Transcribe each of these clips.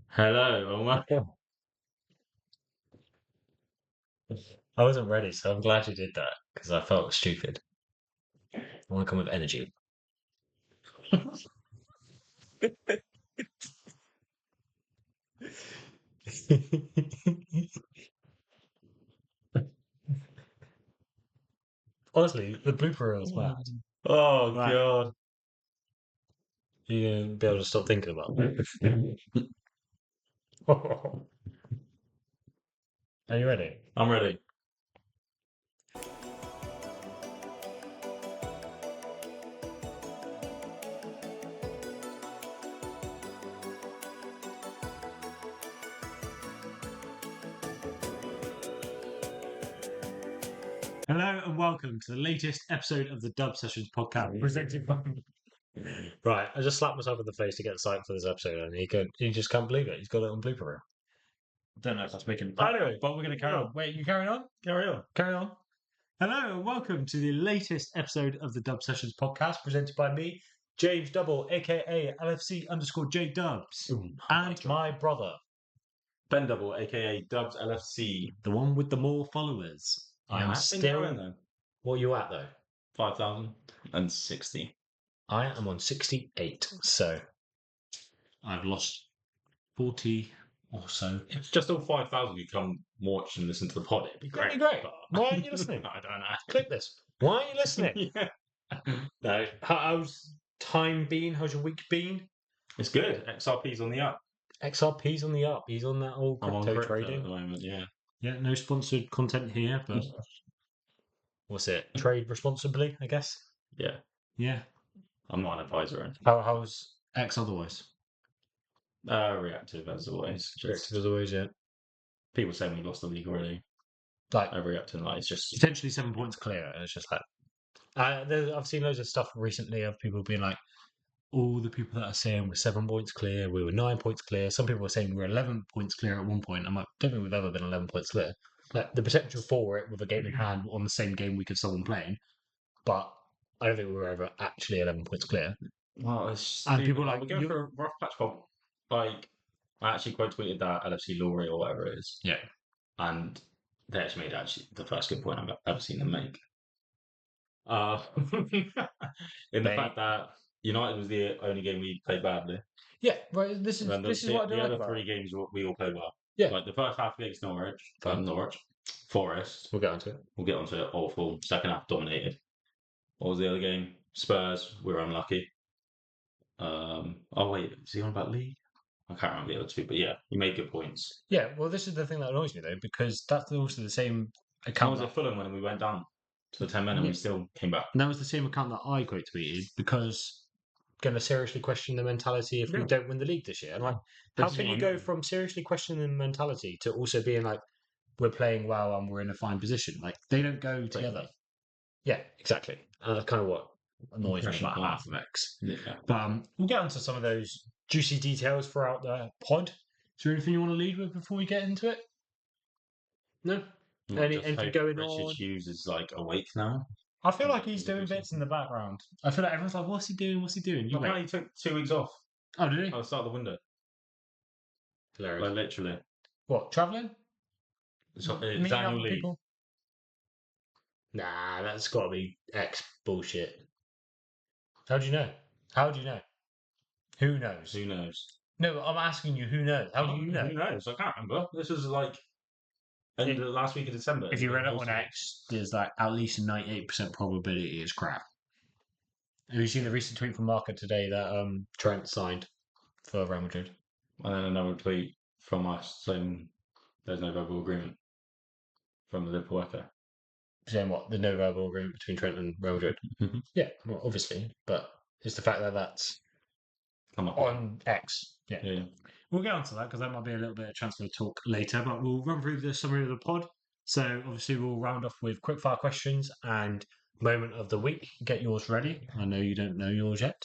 Hello, and welcome. I wasn't ready, so I'm glad you did that because I felt stupid. I want to come with energy. Honestly, the blooper reel was mad. Oh Right. God, you gonna be able to stop thinking about it. Are you ready? I'm ready. Hello and welcome to the latest episode of the Dub Sessions podcast, presented by. Right, I just slapped myself in the face to get psyched for this episode, and he just can't believe it. He's got it on blooper reel. Don't know if that's making. Anyway, but we're going to carry on. Wait, you carry on? carry on. Carry on. Hello and welcome to the latest episode of the Dub Sessions podcast, presented by me, James Double, aka LFC_J Dubs, and My brother. Ben Double, aka Dubs LFC. the one with the more followers. I am still. Then. What are you at though? 5,060. I am on 68. So I've lost 40 or so. If just all 5,000 you come watch and listen to the pod, it'd be great. that'd be great. but- Why aren't you listening? I don't know. Click this. Why are you listening? Yeah. No. How's time been? How's your week been? It's good. XRP's on the up. XRP's on the up. He's on that old I'm on crypto crypto at trading. the moment, yeah. Yeah, no sponsored content here, but What's it? Trade responsibly, I guess. Yeah. yeah. I'm not an advisor or anything. How's X otherwise. Reactive as always. Just as always? Yeah. people say we lost the league already. Like Reacting like it's just Potentially 7 points clear. and it's just like I've seen loads of stuff recently of people being like, all the people that are saying we're 7 points clear, we were 9 points clear. Some people were saying we're 11 points clear at one point. I'm like, don't think we've ever been 11 points clear. Like the potential for it with a game in hand on the same game week as someone playing, but I don't think we were ever actually 11 points clear. well, it's And stupid. people Like, like, we're going you- for a rough patch. Like, I actually quote tweeted that LFC Laurie or whatever it is. Yeah. And they actually made the first good point I've ever seen them make. In the fact that United was the only game we played badly. Yeah, right. This is And this is what I the don't like other about three it. games we all played well. Yeah. Like the first half against Norwich, Fine. Forest. We'll get onto it. We'll get onto it. Awful. Second half dominated. What was the other game? Spurs. We were unlucky. Oh wait, is he on about League? I can't remember the other two, but yeah, you made good points. Yeah, well, this is the thing that annoys me though, because that's also the same How account. was it Fulham when we went down to the 10 men and we still came back? And that was the same account that I quote tweeted because Going to seriously question the mentality if we Yeah. don't win the league this year. And like, how can you go from seriously questioning the mentality to also being like, we're playing well and we're in a fine position? Like, they don't go together. Yeah, exactly. And that's kind of what annoys me Impression about point. half of X. Yeah. But we'll get onto some of those juicy details throughout the pod. Is there anything you want to lead with before we get into it? No? Not Any- just anything hope going Richard on? Hughes is like awake now. I feel like Yeah, he's he's a doing decent- bits in the background. I feel like everyone's like, what's he doing? What's he doing? You wait. Apparently he took 2 weeks off Oh, did he? at the start of the window. Hilarious. Like literally. What, travelling? It's Meeting up annual with leave. people? Nah, that's got to be X bullshit. How do you know? How do you know? Who knows? Who knows? No, I'm asking you, who knows? How do you know? Who knows? I can't remember. This was like end of the last week of December. If you read it on X, there's like at least a 98% probability it's crap. Have you seen the recent tweet from Marker today that Trent signed for Real Madrid? And then another tweet from us saying there's no verbal agreement from the Liverpool Echo. Saying what? The no verbal agreement between Trent and Real Madrid? Mhm. Yeah, well, obviously, but it's the fact that that's Come on. on X. Yeah. Yeah. We'll get onto that because that might be a little bit of transfer talk later, but we'll run through the summary of the pod. So obviously we'll round off with quickfire questions and moment of the week. Get yours ready. I know you don't know yours yet.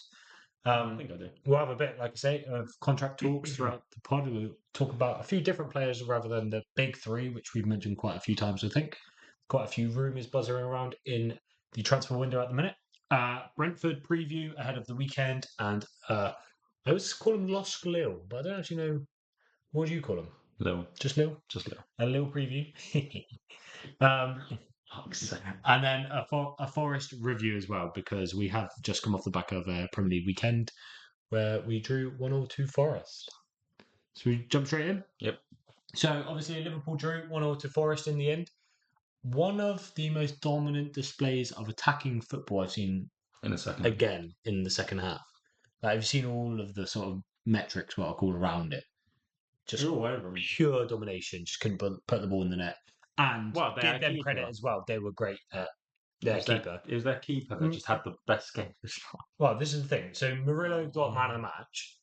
I think I do. We'll have a bit, like I say, of contract talks throughout the pod. We'll talk about a few different players rather than the big three, which we've mentioned quite a few times, I think. Quite a few rumours buzzing around in the transfer window at the minute. Brentford preview ahead of the weekend, and I always call them Los Lille, but I don't actually know What do you call them? Lille. Just Lil? Just Lille. A Lil preview. um, Fuck's sake. and then a Forest review as well, because we have just come off the back of a Premier League weekend where we drew 1-1 to Forest. So we jump straight in? Yep. So obviously Liverpool drew 1-0 to Forest in the end. One of the most dominant displays of attacking football I've seen In a second. again in the second half. Like, I've seen all of the sort of metrics, what I call, around it. Just all over 'em. pure domination. Just couldn't put the ball in the net. And Well, they give had them keeper. credit as well. They were great at their keeper. It was their keeper that just had the best game. Well, this is the thing. So Murillo got man of the match.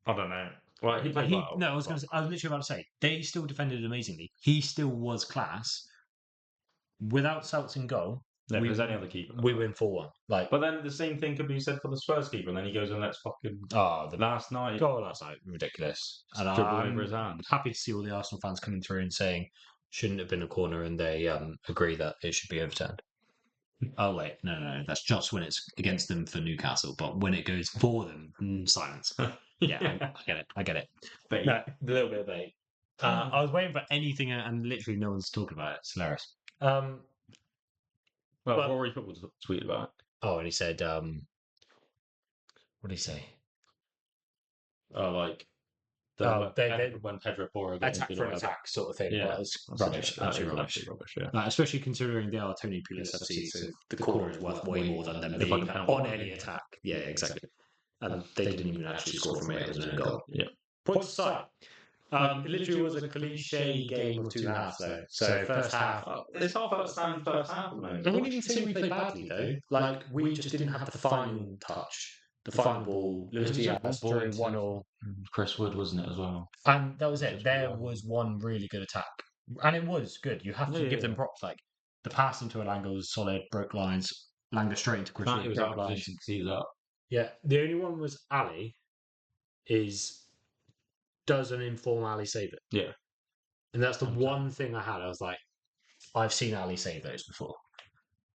I don't know. Well, he But played well. no, I was literally about to say they still defended amazingly. He still was class. Without Souts in goal, No, there's any other keeper. we win 4-1. Like, But then the same thing could be said for the Spurs keeper, and then he goes and lets fucking the last night goal last night, ridiculous. And dribble I'm over his hand. happy to see all the Arsenal fans coming through and saying shouldn't have been a corner, and they agree that it should be overturned. Oh wait, no, that's just when it's against them for Newcastle, but when it goes for them, silence. Yeah, I get it. Bait. No, a little bit of bait. I was waiting for anything, and literally no one's talking about it. It's hilarious. Well, but- Rory Football tweeted about it. Oh, and he said, what did he say? Oh, like when Pedro Porro got Attack injured for or an whatever. attack sort of thing. Yeah. But it's rubbish, absolutely rubbish. Yeah. Especially considering they are Tony Pulis FC, so the corner is worth way more than them It's being like a penalty. on any attack. Yeah, exactly. And they didn't even actually score from it. It was an own goal. Yeah. Points aside. It literally was a cliche game of two halves, though. So first half. It's our first time, first half. I wouldn't even say we played badly, though. Like, we just didn't have the final touch. The final ball. Lewis Diaz during 1-0. Chris Wood, wasn't it, as well? And that was it. There was one really good attack. And it was good. You have to give them props. Like, the pass into Elanga was solid, broke lines. Elanga straight into Chris Wood, He was broke out of lines. position because he was up. Yeah, the only one was Ali. Does an informal Ali save it? Yeah. And that's the one thing I had. I was like, I've seen Ali save those before.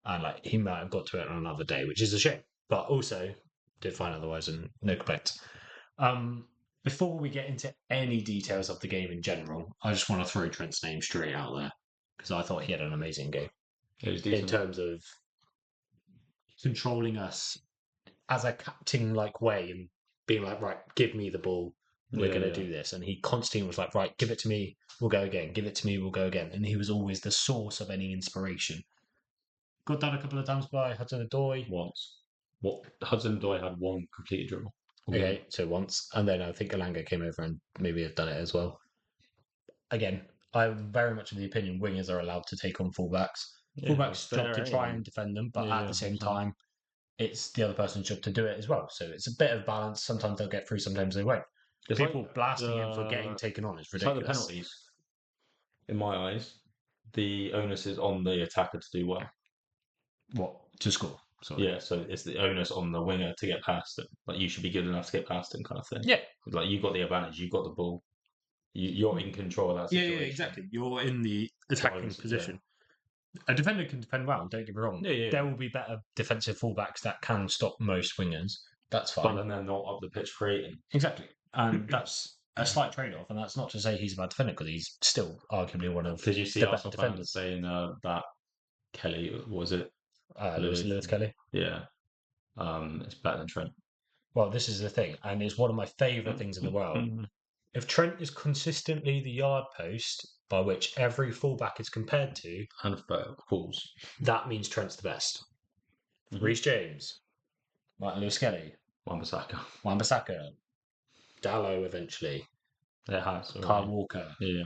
And like, he might have got to it on another day, which is a shame. But also, did fine otherwise, and no complaints. Before we get into any details of the game in general, I just want to throw Trent's name straight out there, because I thought he had an amazing game. It was In decent. terms of controlling us as a captain-like way and being like, right, give me the ball. We're going to do this. And he constantly was like, right, give it to me. We'll go again. Give it to me. We'll go again. And he was always the source of any inspiration. Got done a couple of times by Hudson-Odoi. Once. What Hudson-Odoi had one completed dribble. Okay, so once. And then I think Elanga came over and maybe have done it as well. Again, I'm very much of the opinion wingers are allowed to take on fullbacks. Fullbacks' job to try and defend them, but at the same time, it's the other person's job to do it as well. So it's a bit of balance. Sometimes they'll get through, sometimes they won't. It's People like blasting him for getting taken on is It's like ridiculous. the penalties. In my eyes, the onus is on the attacker to do well. What? To score. Sorry. Yeah, so it's the onus on the winger to get past it. Like, you should be good enough to get past him, kind of thing. Yeah. Like, you've got the advantage, you've got the ball. You're in control of that situation. Yeah, exactly. You're in the attacking position. A defender can defend well, don't get me wrong. Yeah. There will be better defensive fullbacks that can stop most wingers. That's fine. But then they're not up the pitch creating. Exactly. And that's a slight trade-off, and that's not to say he's a bad defender, because he's still arguably one of Did you see the best Arsenal defenders. fans saying that Kelly, was it? Lewis Kelly. Yeah. It's better than Trent. Well, this is the thing, and it's one of my favourite things in the world. If Trent is consistently the yard post by which every fullback is compared to, And calls. that means Trent's the best. Mhm. Reece James, Martin Lewis Kelly, Wan-Bissaka. Wan-Bissaka, Dallo eventually, It has. Kyle Walker, Yeah.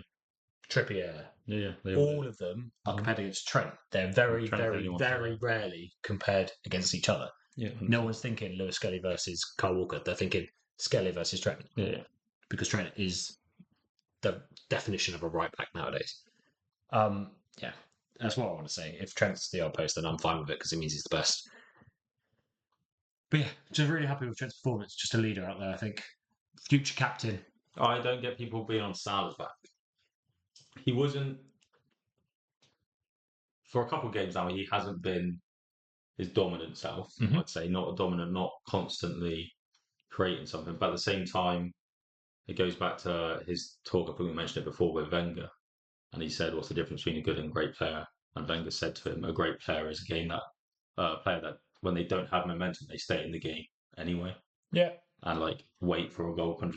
Trippier. Yeah. All of them are compared against Trent. They're very, Trent's the very, only one. very rarely compared against each other. Yeah. No one's thinking Lewis Skelly versus Kyle Walker. They're thinking Skelly versus Trent. Yeah. Because Trent is the definition of a right back nowadays. Yeah, that's what I want to say. If Trent's the odd post, then I'm fine with it because it means he's the best. But yeah, just really happy with Trent's performance. Just a leader out there, I think. Future captain. I don't get people being on Salah's back. He wasn't. For a couple of games now, he hasn't been his dominant self, Mhm. I'd say. Not dominant, not constantly creating something. But at the same time, it goes back to his talk. I think we mentioned it before with Wenger, and he said, "What's the difference between a good and great player?" And Wenger said to him, "A great player is a game that player that when they don't have momentum, they stay in the game anyway." Yeah. And like wait for a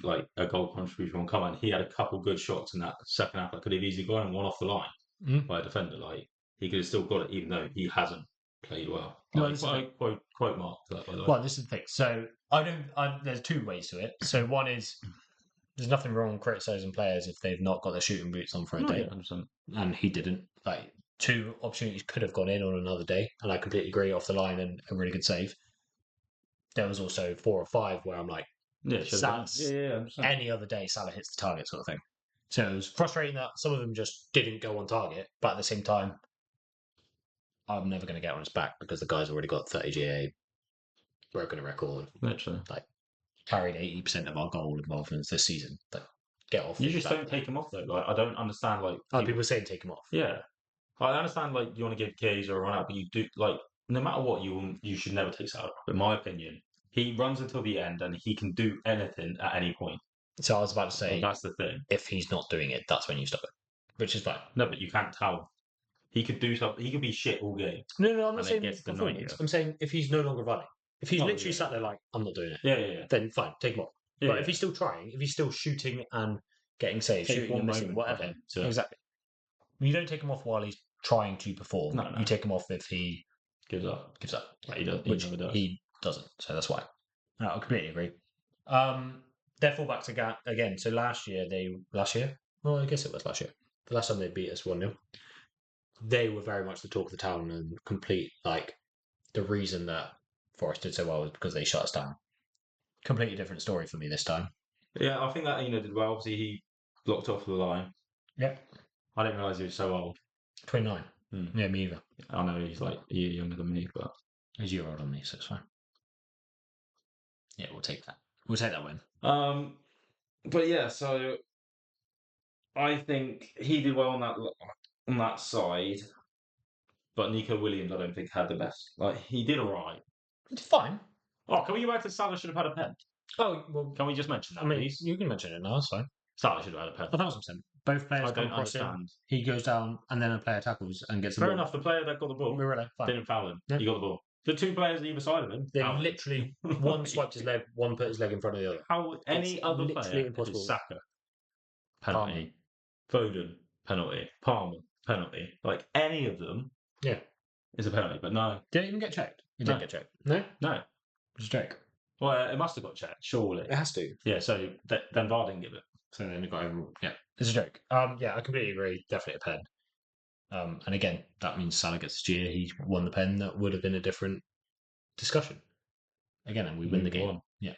like a goal contribution will come. And he had a couple good shots in that second half that could have easily gone and one off the line by a defender. Like he could have still got it, even though he hasn't played well. No, Like, this is quote mark for that, by the way. Well, this is the thing. So there's two ways to it. So one is there's nothing wrong criticizing players if they've not got their shooting boots on for a No, day, yeah, 100%. and he didn't. Like two opportunities could have gone in on another day, and I completely agree. Off the line and a really good save. There was also 4 or 5 where I'm like, Yeah, yeah, 100%. any other day Salah hits the target sort of thing. So it was frustrating that some of them just didn't go on target, but at the same time, I'm never going to get on his back because the guy's already got 30 GA, broken a record, Literally. like carried 80% of our goal involvements this season. Like, get off. You his just back. don't take him off though. Like I don't understand. Like People saying take him off. yeah, I understand. Like you want to give Keys or a run out, but you do like no matter what you should never take Salah. In my opinion, he runs until the end and he can do anything at any point. So I was about to say, That's the thing. if he's not doing it, that's when you stop it, which is fine. No, but you can't tell. He could do something. He could be shit all game. No, I'm not And saying it gets the performance. 90th. I'm saying if he's no longer running, if he's Oh, literally yeah. sat there like I'm not doing it, Yeah. then fine, take him off. Yeah, But yeah. if he's still trying, if he's still shooting and getting saves, Take shooting one and missing, moment for whatever, him to- exactly. You don't take him off while he's trying to perform. No. You take him off if he Gives up. gives up, Like he does. which never does. he doesn't. So that's why. No, I completely agree. Their fullbacks again. So last year. Well, I guess it was last year. The last time they beat us 1-0. They were very much the talk of the town and complete like the reason that Forest did so well was because they shut us down. Completely different story for me this time. Yeah, I think that did well. Obviously, he blocked off the line. Yeah, I didn't realise he was so old. 29. Yeah, me either. I know he's like a year younger than me, but He's a year older than me, so it's fine. Yeah, we'll take that. We'll take that win. but yeah, so I think he did well on that side, but Nico Williams, I don't think had the best. Like he did all right. It's fine. Oh, can we go back to Salah should have had a pen? Oh, well, Can we just mention that, I mean, please? you can mention it now, it's fine. Salah should have had a pen. 1,000%. Both players I come don't across him. understand. He goes down, and then a player tackles and gets the Fair ball. enough. The player that got the ball Murillo, fine. didn't foul him. Yeah. He got the ball. The two players either side of him. They fouled him. literally one swiped his leg, one put his leg in front of the other. How any It's other literally player impossible. is Saka penalty, Foden penalty, Palmer penalty. Like any of them, Yeah. is a penalty. But no, Did it even get checked? It No. didn't get checked. No? no. Just check. Well, it must have got checked, surely. It has to. Yeah. So then VAR didn't give it. So then it got overruled. Yeah. It's a joke. Yeah, I completely agree. Definitely a pen. And again, that means Salah gets the GA. He won the pen. That would have been a different discussion. Again, and we win the game. Won. Yeah.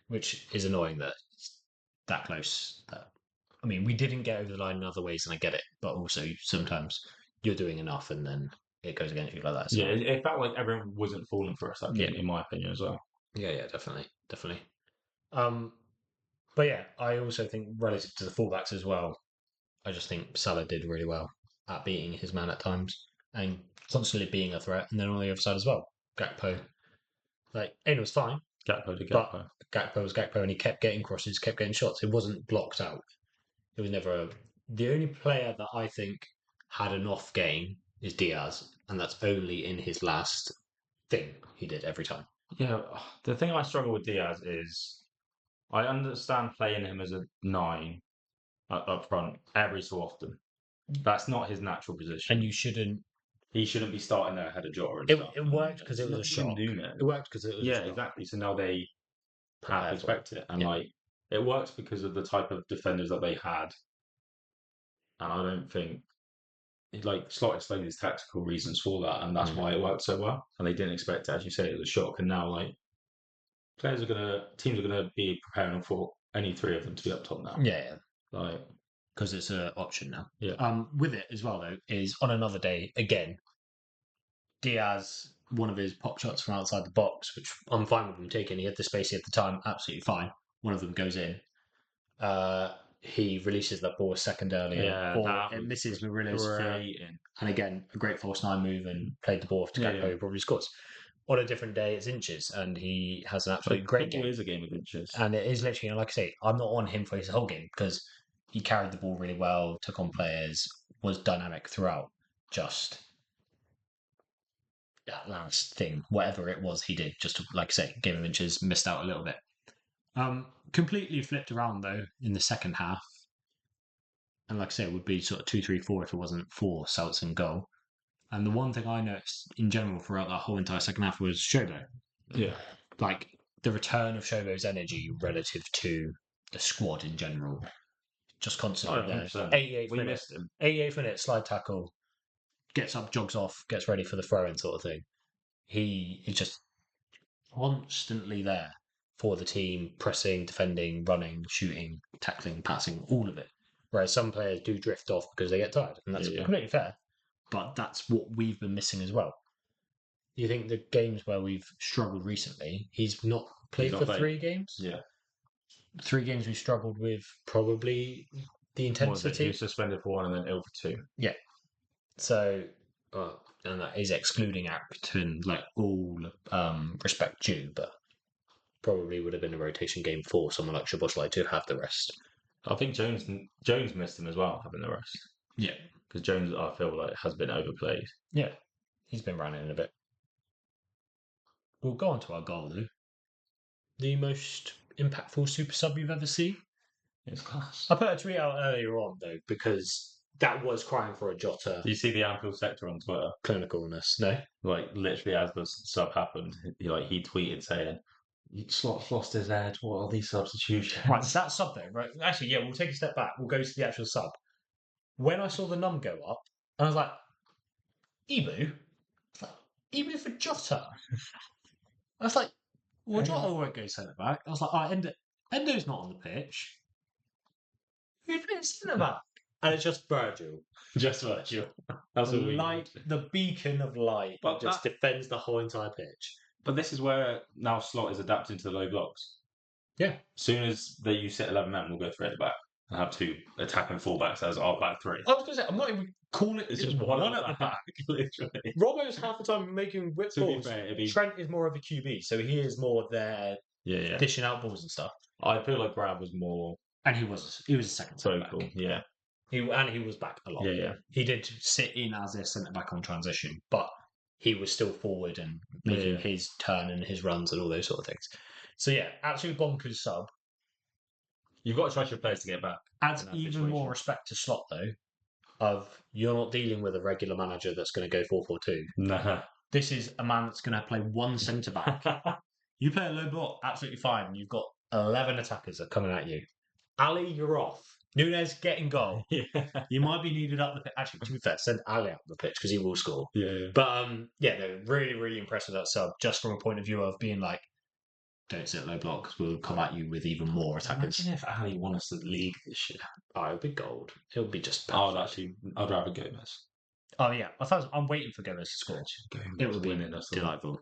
Which is annoying that it's that close. I mean, we didn't get over the line in other ways, and I get it. But also, sometimes you're doing enough, and then it goes against you like that. So. Yeah, it felt like everyone wasn't falling for us. That game, in my opinion, as well. Yeah, definitely. But yeah, I also think relative to the fullbacks as well, I just think Salah did really well at beating his man at times and constantly being a threat. And then on the other side as well, Gakpo. Like, Aina was fine, Gakpo to but Gakpo. Gakpo was Gakpo and he kept getting crosses, kept getting shots. It wasn't blocked out. It was never the only player that I think had an off game is Diaz, and that's only in his last thing he did every time. Yeah, the thing I struggle with Diaz is I understand playing him as a 9 up front every so often. That's not his natural position. And you shouldn't. He shouldn't be starting there ahead of Jota and stuff. It worked because it was a shock. It worked because it was a shock. Exactly. So now they Prepare have to for it. expect it. And Yeah. like it works because of the type of defenders that they had. And I don't think like Slot explained his tactical reasons for that, and that's why it worked so well. And they didn't expect it, as you say, it was a shock. And now like teams are gonna be preparing for any 3 of them to be up top now. Yeah. Like because it's an option now. Yeah. With it as well though is on another day again. Diaz, one of his pop shots from outside the box, which I'm fine with him taking. He had the space, he had the time, absolutely fine. One of them goes in. He releases that ball a second earlier. Yeah, or it misses Murillo's foot. creating. And again, a great false 9 move and played the ball off to Gakpo, who probably scores. on a different day it's inches, and he has an Like, absolute great football game. is a game of inches. And it is literally, and like I say, I'm not on him for his whole game because he carried the ball really well, took on players, was dynamic throughout. Just that last thing, whatever it was, he did. Just to, like I say, game of inches, missed out a little bit. Completely flipped around though in the second half, and like I say, it would be sort of 2-3-4 if it wasn't for Souths and goal. And the one thing I noticed in general throughout that whole entire second half was Shobo. Yeah. Like the return of Shobo's energy relative to the squad in general. Just constantly Oh, there. 100%. 88th We minute. missed him. 88th minute, slide tackle, gets up, jogs off, gets ready for the throw in sort of thing. He is just constantly there for the team, pressing, defending, running, shooting, tackling, passing, all of it. Whereas some players do drift off because they get tired, and that's completely fair. But that's what we've been missing as well. You think the games where we've struggled recently, he's not played not for played. 3 games? Yeah. 3 games we struggled with probably the What was it? He intensity. was suspended for 1 and then ill for 2. So, and that is excluding Acton, like all respect due, but probably would have been a rotation game for someone like Szoboszlai to have the rest. I think Jones missed him as well, having the rest. Yeah. Because Jones, I feel like, has been overplayed. Yeah, he's been running a bit. We'll go on to our goal, though. The most impactful super sub you've ever seen? It's class. I put a tweet out earlier on, though, because that was crying for a Jota. Do you see the Anfield sector on Twitter? Clinicalness, no? Like, literally as the sub happened, he tweeted saying, Slot's lost his head. What are these substitutions? Right, that sub though, right? Actually, yeah, we'll take a step back. We'll go to the actual sub. When I saw the num go up, I was like, Ibu? Ibu for Jota? I was like, well, Jota won't go centre back. I was like, Endo's not on the pitch. Who's been centre back? And it's just Virgil. Just Virgil. That's The all we light, the beacon of light But just defends the whole entire pitch. But this is where now Slot is adapting to the low blocks. Yeah. As soon as you set 11 men, we'll go 3 at the back and have 2 attacking fullbacks as our back 3. I was going to say, I'm not even calling it. It's just one at the back, literally. Robbo's half the time making whip To be balls. fair, it'd be... Trent is more of a QB, so he is more there Yeah. dishing out balls and stuff. I feel like Grab was more And he was a second vocal. back. Yeah. He was back a lot. Yeah. He did sit in as a centre back on transition, but he was still forward and making his turn and his runs and all those sort of things. So yeah, absolute bonkers sub. You've got to trust your players to get back. Adds even more respect to Slot though. Of you're not dealing with a regular manager that's going to go 4-4-2. Nah. This is a man that's going to play one centre back. You play a low block, absolutely fine. You've got 11 attackers that are coming at you. Ali, you're off. Nunes, get in goal. Yeah. You might be needed up the pitch. Actually, to be fair, send Ali out the pitch because he will score. Yeah. But no, really, really impressed with that sub. Just from a point of view of being like, don't sit low blocks. We'll come at you with even more attackers. Imagine if Ali won us the league this year. Oh, it'll be gold. It'll be just perfect. I'd rather Gomez. Oh yeah, I'm waiting for Gomez to score. It would be delightful.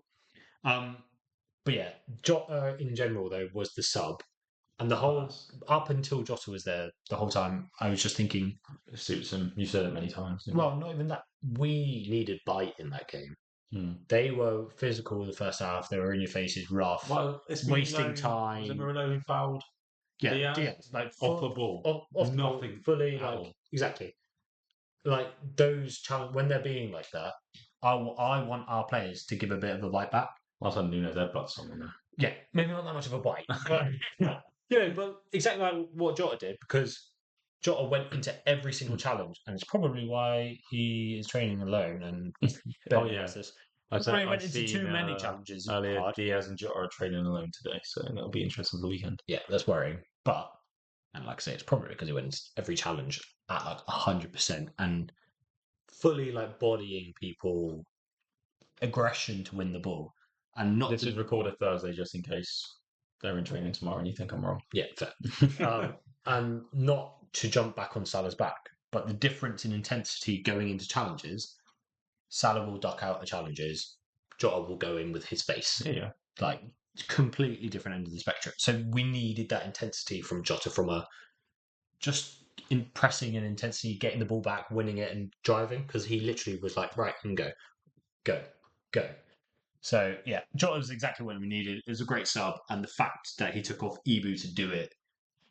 But yeah, Jota in general though was the sub, and the whole up until Jota was there the whole time. I was just thinking, it suits him. You said it many times. Well, not even that. We needed bite in that game. They were physical in the first half. They were in your faces, rough, wasting time. Was it Murillo who fouled? Yeah, like off the ball, off nothing, fully, like exactly. Like those challenge when they're being like that. I want our players to give a bit of a bite back. Last time Nunes headbutted someone there. Yeah, maybe not that much of a bite, but but exactly like what Jota did because Jota went into every single challenge, and it's probably why he is training alone. And I went into too many challenges earlier. Diaz and Jota are training alone today, so that'll be interesting for the weekend. Yeah, that's worrying. But and like I say, it's probably because he wins every challenge at like 100% and fully like bodying people, aggression to win the ball, and not. This is recorded Thursday, just in case they're in training tomorrow and you think I'm wrong. Yeah, fair. And not to jump back on Salah's back, but the difference in intensity going into challenges, Salah will duck out the challenges, Jota will go in with his face. Yeah. Like, completely different end of the spectrum. So we needed that intensity from Jota from a just in pressing and intensity, getting the ball back, winning it and driving, because he literally was like, right, and go. So yeah, Jota was exactly what we needed. It was a great sub, and the fact that he took off Ibu to do it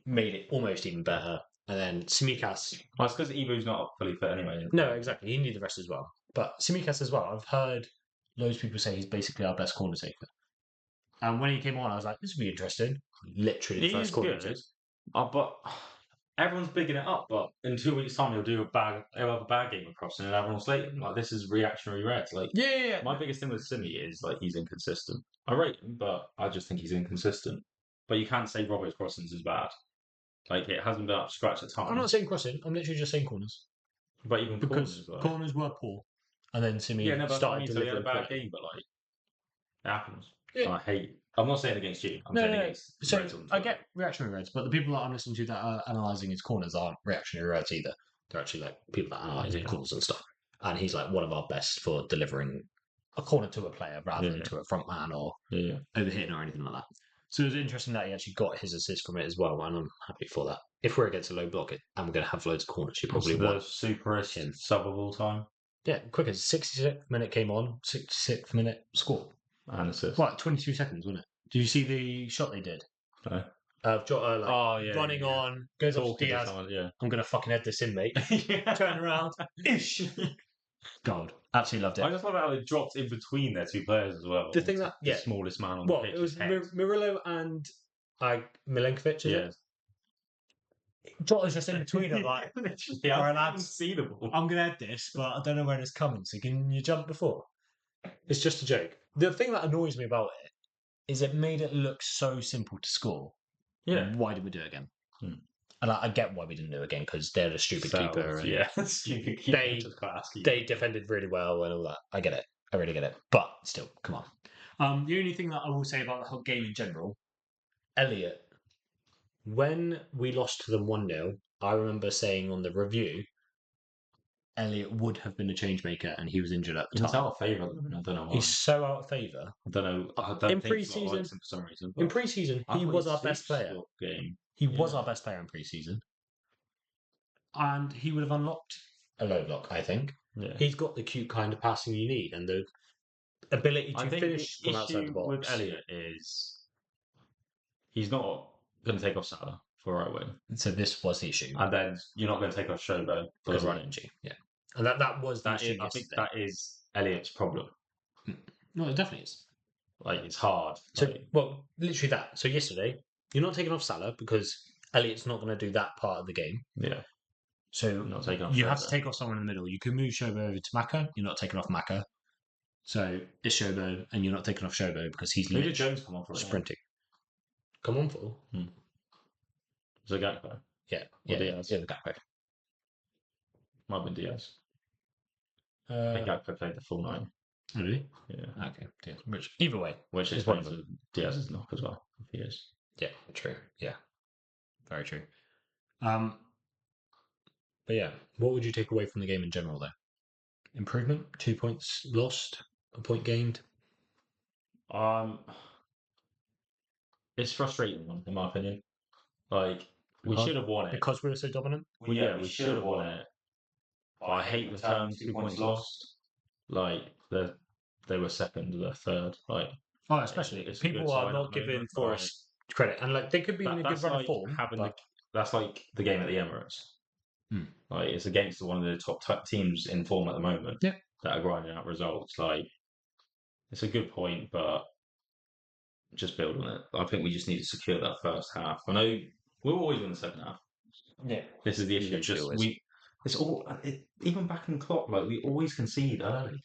made it almost even better. And then Tsimikas. Well, it's because Ibu's not fully fit anyway. No, exactly. He needed the rest as well. But Tsimikas as well. I've heard loads of people say he's basically our best corner taker. And when he came on, I was like, this would be interesting. Literally the He first is corner. good. But everyone's bigging it up. But in 2 weeks' time, he'll have a bad game across, and then everyone will slate him. Like, this is reactionary Reds. Like, Yeah. my biggest thing with Simi is like he's inconsistent. I rate him, but I just think he's inconsistent. But you can't say Robert's crossings is bad. Like, it hasn't been up to scratch at times. I'm not saying crossing. I'm literally just saying corners. But even Because corners, were poor. And then Simi yeah, no, but started so he had a delivering. bad game, but like it happens. Yeah. I hate. I'm not saying against you. I'm saying against. So Reds on I Twitter. get reactionary Reds, but the people that I'm listening to that are analysing his corners aren't reactionary Reds either. They're actually like people that analyse his corners and stuff. And he's like one of our best for delivering a corner to a player rather than to a front man or overhitting or anything like that. So it was interesting that he actually got his assist from it as well, and I'm happy for that. If we're against a low block and we're going to have loads of corners, you probably the want superest sub of all time Yeah, quick as 66th minute came on, 66th minute score. and assist. What, 22 seconds, wasn't it? Did you see the shot they did? No. Jota running on, goes off to Diaz. I'm going to fucking head this in, mate. Turn around. Ish. God, absolutely loved it. I just love how it dropped in between their two players as well. The thing that, the smallest man on well, the pitch. it was Murillo and Milenkovic, is Yeah. it? Jota's just in between them, like, literally, all right, I lads, haven't seen the ball. I'm going to head this, but I don't know when it's coming, so can you jump before? It's just a joke. The thing that annoys me about it is it made it look so simple to score. Yeah. Why did we do it again? And I get why we didn't do it again, because they're the stupid keeper. And yeah, stupid keeper. They defended really well and all that. I get it. I really get it. But still, come on. The only thing that I will say about the whole game in general, Elliot, when we lost to them 1-0, I remember saying on the review, Elliot would have been a change maker, and he was injured at the time. He's out of favour. I don't know why. He's so out of favour. I don't know. I don't in think pre-season, for some reason. in pre-season, he was our best player. He was our best player in pre-season, and he would have unlocked a low block. I think he's got the cute kind of passing you need, and the ability to finish from outside the box. With Elliot is he's not going to take off Salah for a right wing. So this was the issue, and then you're not going to take off Shogo for the right. Yeah, and that was the issue. I think that is Elliot's problem. No, it definitely is. Like, it's hard. So, well, literally that. So yesterday, you're not taking off Salah because Elliot's not going to do that part of the game. Yeah. So not taking off you have to take off someone in the middle. You can move Shobo over to Maka. You're not taking off Maka. So it's Shobo, and you're not taking off Shobo because he's Who did Jones come on for? Sprinting. Come on for? Was it Gakpo? Yeah. Diaz? Yeah, the Gakpo. Might have been Diaz. I think Gakpo played the full 9. Oh, did he? Yeah. Okay. Yeah. Either way, which is one of them. Diaz's knock as well. If he is. Yeah. True. Yeah. Very true. But yeah, what would you take away from the game in general, though? Improvement? 2 points lost? A point gained? It's frustrating, in my opinion. Like, we should have won it because we were so dominant. Well, yeah, we should have won it. But I hate the term 2 points lost. Like, they were second, they're third. Like, especially people are not giving Forest credit, and like they could be in a good run of form. That's like the game at the Emirates. Like, it's against one of the top teams in form at the moment. Yeah, that are grinding out results. Like, it's a good point, but just build on it. I think we just need to secure that first half. I know we'll always win the second half. Yeah, this is the issue. It's all even back in Klopp. Like, we always concede early.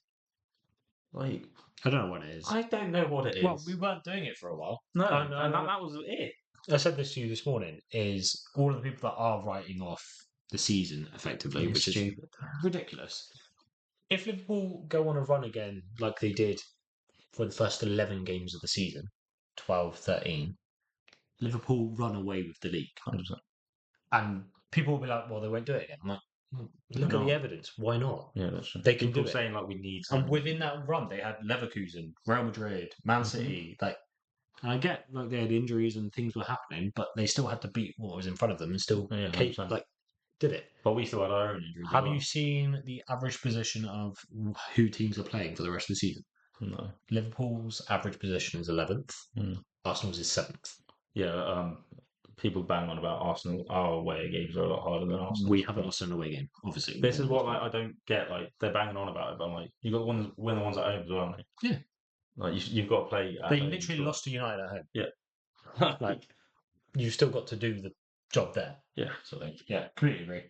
Like, I don't know what it is. I don't know what it is. Well, we weren't doing it for a while. No, and that was it. I said this to you this morning, is all of the people that are writing off the season effectively, which is ridiculous. If Liverpool go on a run again like they did for the first 11 games of the season, 12, 13, Liverpool run away with the league. 100%. And people will be like, well, they won't do it again. I'm like, look at the evidence. Why not? Yeah, that's true. They can do it. Saying like we need something. And within that run, they had Leverkusen, Real Madrid, Man City. Like, and I get like they had injuries and things were happening, but they still had to beat what was in front of them and still did it. But we still had our own injuries. Have you seen the average position of who teams are playing for the rest of the season? No. Liverpool's average position is 11th. Mm. Arsenal's is 7th. Yeah. People bang on about Arsenal. Our away games are a lot harder than Arsenal. We haven't lost an away game, obviously. This is what I don't get. Like they're banging on about it, but I'm like, you got to win the ones at home as well, mate. Yeah. Like you've got to play. At They home literally as well. lost to United at home. Yeah. Like you've still got to do the job there. Yeah. So yeah, completely agree.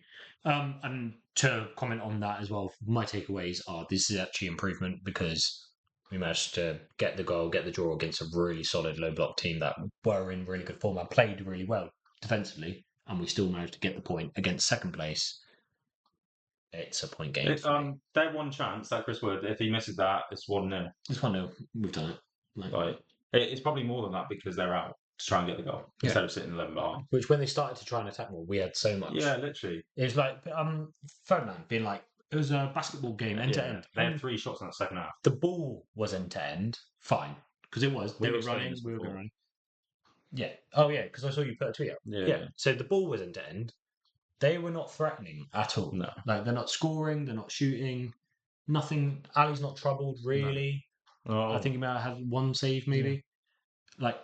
And to comment on that as well, my takeaways are this is actually improvement because we managed to get the goal, get the draw against a really solid low block team that were in really good form and played really well defensively, and we still managed to get the point against second place. It's a point game. They had one chance that Chris Wood. If he misses that, it's 1-0. It's 1-0. We've done it. Like it's probably more than that because they're out to try and get the goal instead of sitting 11 behind. Which when they started to try and attack more, we had so much. Yeah, literally. It was like Ferdinand being like, it was a basketball game end to end. They had 3 shots in the second half. The ball was end to end, fine, because it was. They were running, we were running. Yeah. Oh yeah, because I saw you put a tweet up. Yeah. So the ball was end to end. They were not threatening at all. No. Like they're not scoring, they're not shooting, nothing. Ali's not troubled really. No. I think he might have had one save maybe. Like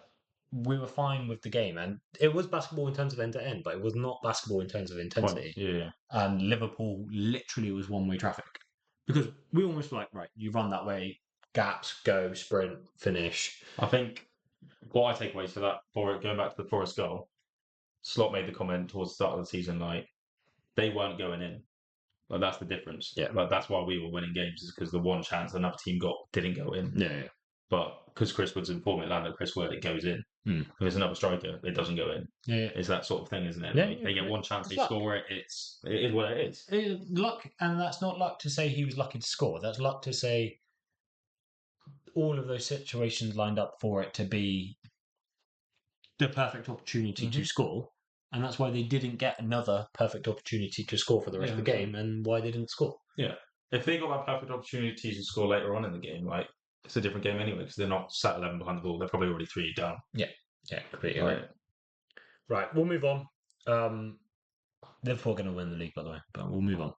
we were fine with the game, and it was basketball in terms of end to end, but it was not basketball in terms of intensity. Yeah. And Liverpool literally was one-way traffic because we almost were like, right, you run that way, gaps, go, sprint, finish. I think what I take away for that, going back to the Forest goal, Slot made the comment towards the start of the season, like they weren't going in. Like that's the difference. Yeah. Like that's why we were winning games is because the one chance another team got didn't go in. Yeah. But because Chris Wood's informant landed Chris Wood, it goes in. If there's another striker, it doesn't go in. Yeah. It's that sort of thing, isn't it? Yeah, Like, they get one chance, they score it. It is what it is. Luck, and that's not luck to say he was lucky to score. That's luck to say all of those situations lined up for it to be the perfect opportunity to score. And that's why they didn't get another perfect opportunity to score for the rest of the game and why they didn't score. Yeah. If they got that perfect opportunity to score later on in the game, like it's a different game anyway because they're not sat 11 behind the ball. They're probably already 3 down. Yeah, completely right. Right, we'll move on. Liverpool are going to win the league, by the way, but we'll move on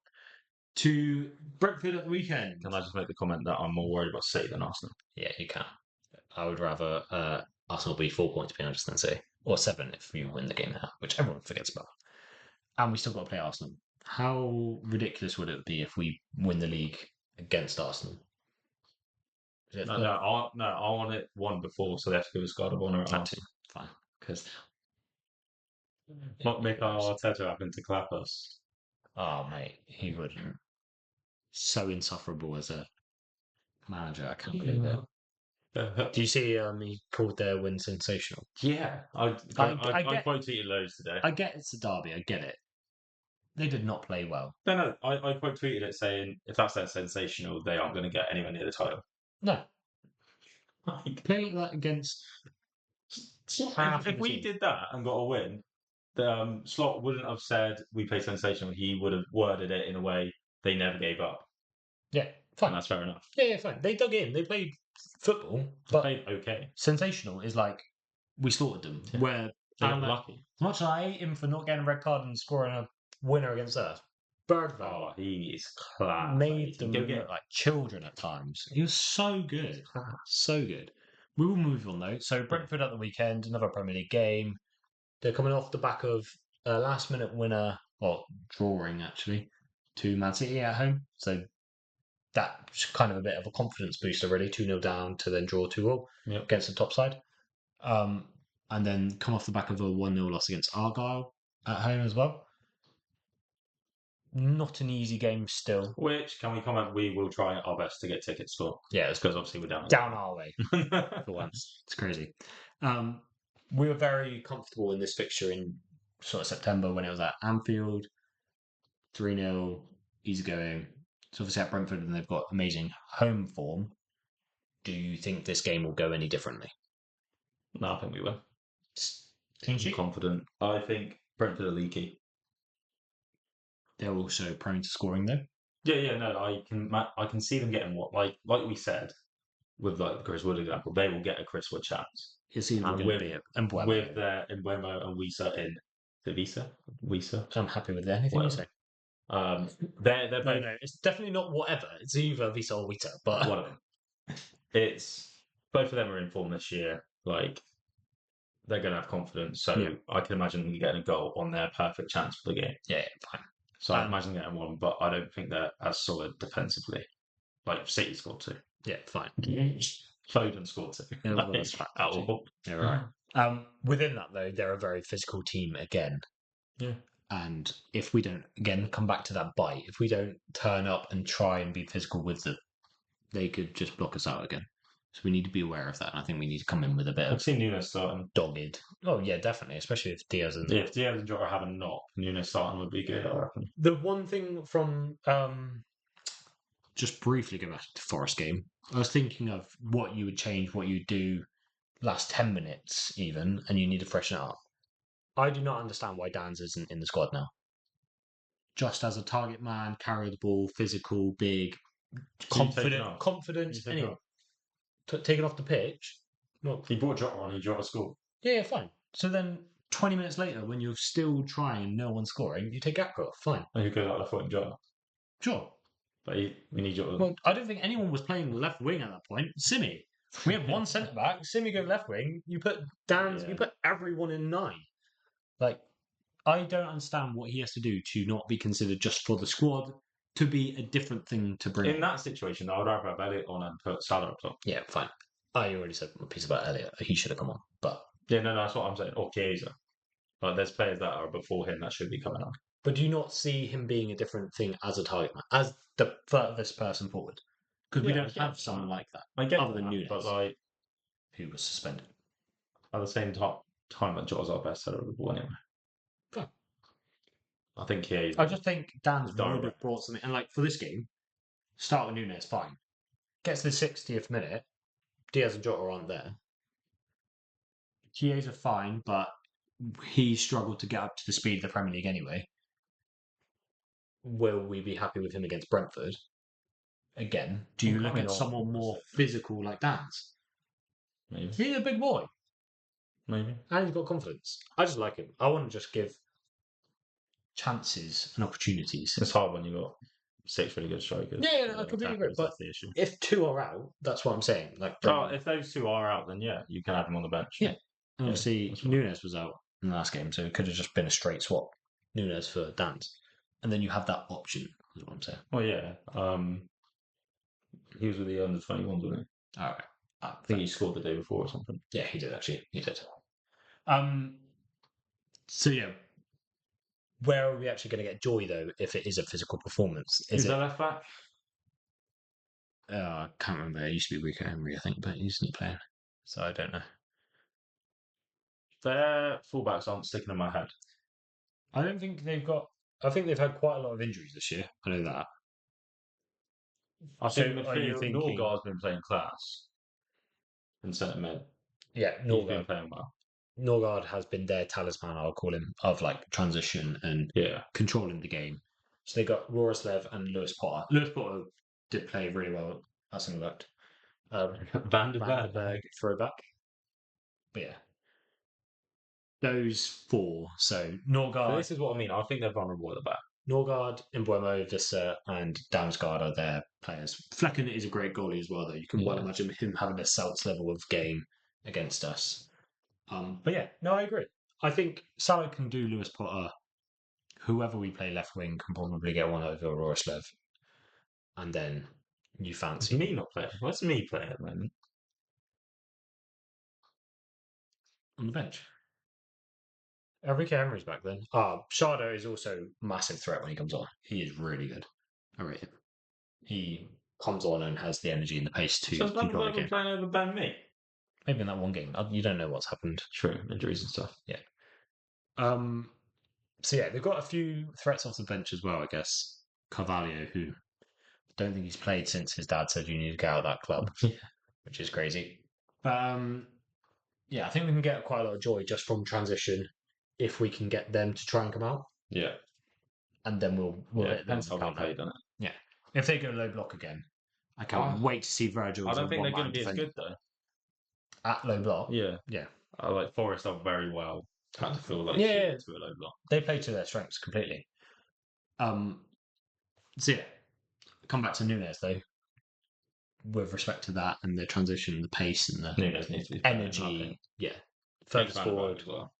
to Brentford at the weekend. Can I just make the comment that I'm more worried about City than Arsenal? Yeah, you can. I would rather Arsenal be 4 points behind us than City, or 7 if you win the game now, which everyone forgets about. And we still got to play Arsenal. How ridiculous would it be if we win the league against Arsenal? No, I want it one before, so they have to give us guard of honour at Arsenal. Fine, because Not make our Arteta happen to clap us. Oh mate, he wouldn't. So insufferable as a manager. I can't believe it. Do you see? He called their win sensational. Yeah, I quite tweeted loads today. I get it's a derby. I get it. They did not play well. No, I quite tweeted it saying if that's their sensational, they aren't going to get anywhere near the title. No. Play like that against. If we did that and got a win, the Slot wouldn't have said we play sensational. He would have worded it in a way they never gave up. Yeah, fine. And that's fair enough. Yeah, fine. They dug in. They played football, but they played okay. Sensational is like we slaughtered them. Yeah. Where they got lucky. Much as I hate him for not getting a red card and scoring a winner against us. Bergvall. Oh, he is class. Made them look like children at times. He was so good. So good. We will move on though. So Brentford at the weekend, another Premier League game. They're coming off the back of a last minute winner, or drawing actually, to Man City at home. So that's kind of a bit of a confidence booster really. 2-0 down to then draw 2-2 against the top side. And then come off the back of a 1-0 loss against Argyle at home as well. Not an easy game still. Which, can we comment, we will try our best to get tickets for. Yeah, it's because obviously we're down. Down our way, for once. It's crazy. We were very comfortable in this fixture in sort of September when it was at Anfield. 3-0, easy going. It's obviously at Brentford and they've got amazing home form. Do you think this game will go any differently? No, I think we will. I'm confident. I think Brentford are leaky. They're also prone to scoring though. Yeah, no, I can see them getting what like we said with like the Chris Wood example, they will get a Chris Wood chance. It's either going to be with their Mbeumo and Wisa in the Wisa. So I'm happy with anything you say. They're both... No, it's definitely not whatever. It's either Visa or Wita, but one of them. it's both of them are in form this year. Like they're going to have confidence, so Yeah. I can imagine them getting a goal on their perfect chance for the game. Yeah, fine. So I imagine getting one, but I don't think they're as solid defensively. Like City scored 2. Yeah, fine. Foden scored 2. Yeah, well, Like, that's fact, at actually. all. Yeah, right. Within that though, they're a very physical team again. Yeah. And if we don't, again, come back to that bite, if we don't turn up and try and be physical with them, they could just block us out again. So we need to be aware of that. And I think we need to come in with a bit I've of seen Nunes starting. dogged. Oh, yeah, definitely. Especially if Diaz and. Yeah, if Diaz and Jota have a knock, Nunes starting would be good, I reckon. The one thing from. Just briefly go back to the Forest game, I was thinking of what you would change, what you'd do last 10 minutes even, and you need to freshen it up. I do not understand why Dan's isn't in the squad now. Just as a target man, carry the ball, physical, big, confidence. Anyway, taken off the pitch. Well, he brought Jota on, and Jota scored. Yeah, fine. So then 20 minutes later, when you're still trying and no one's scoring, you take Gakpo off. Fine. And you go like left foot and Jota. Sure. But we need Jota. Well, I don't think anyone was playing left wing at that point. Simi. We had one centre back. Simi go left wing. You put you put everyone in 9. Like, I don't understand what he has to do to not be considered just for the squad to be a different thing to bring. In that situation, I would rather have Elliot on and put Salah up top. Yeah, fine. I already said a piece about Elliot. He should have come on, but yeah, no, that's what I'm saying. Or Chiesa. Like, there's players that are before him that should be coming on. But do you not see him being a different thing as a target man, as the furthest person forward? Because we don't have someone like that. I get other than Nunes, but like who was suspended. At the same time that Jota's our best setter of the ball anyway. Fair. I think I just think Dan's would direct. have brought something. And like for this game, start with Nunes, fine. Gets to the 60th minute, Diaz and Jota aren't there. Chiesa fine, but he struggled to get up to the speed of the Premier League anyway. Will we be happy with him against Brentford? Again, do you look at someone more physical like Dan's? Maybe. He's a big boy. Maybe. And he's got confidence. I just like him. I want to just give chances and opportunities. It's hard when you've got 6 really good strikers. Yeah, I completely agree. But the issue. If 2 are out, that's what I'm saying. Like, if those 2 are out, then yeah, you can have them on the bench. Yeah. And obviously, Nunes was out in the last game, so it could have just been a straight swap. Nunes for Dan's. And then you have that option, is what I'm saying. Well, yeah. He was with the under 21s, wasn't he? All right. I think he scored the day before or something. Yeah, he did, actually. He did. So, yeah. Where are we actually going to get joy, though, if it is a physical performance? Is that left back? I can't remember. It used to be Rico Emery, I think, but he's not playing. So I don't know. Their fullbacks aren't sticking in my head. I don't think they've got... I think they've had quite a lot of injuries this year. I know that. I think thinking... Norgard's been playing class in centre mid. Yeah, He's been playing well. Norgard has been their talisman, I'll call him, of like transition and controlling the game. So they got Rorislev and Lewis Potter. Lewis Potter did play really well at centre back. Van der Berg throwback. But yeah. Those 4. So Norgard. So this is what I mean. I think they're vulnerable at the back. Norgard, Mbeumo, Visser, and Damsgaard are their players. Flecken is a great goalie as well, though. You can well imagine him having a Celts level of game against us. But yeah, no, I agree. I think Salah can do Lewis Potter. Whoever we play left wing can probably get one over Rorislev. And then you fancy... me not playing? What's me playing at the moment? On the bench. Enrique Emery's back then. Shardo is also a massive threat when he comes on. He is really good. I rate him. He comes on and has the energy and the pace to keep on the game. Playing over Ben Mee? Maybe in that one game. You don't know what's happened. True, injuries and stuff. Yeah. So yeah, they've got a few threats off the bench as well, I guess. Carvalho, who I don't think he's played since his dad said you need to get out of that club, which is crazy. But yeah, I think we can get quite a lot of joy just from transition if we can get them to try and come out. Yeah. And then we'll hit them. Depends how they play, doesn't it? Yeah. If they go low block again, I can't wait to see Virgil. I don't think they're going to be as good, though. At low block? Yeah. Yeah. Like Forest are very well had to feel like to a low block. They play to their strengths completely. So yeah, come back to Nunes though. with respect to that and the transition, the pace, and the Nunes needs to be better, in my opinion. energy. Yeah, James furthest Van der Beek forward, as well.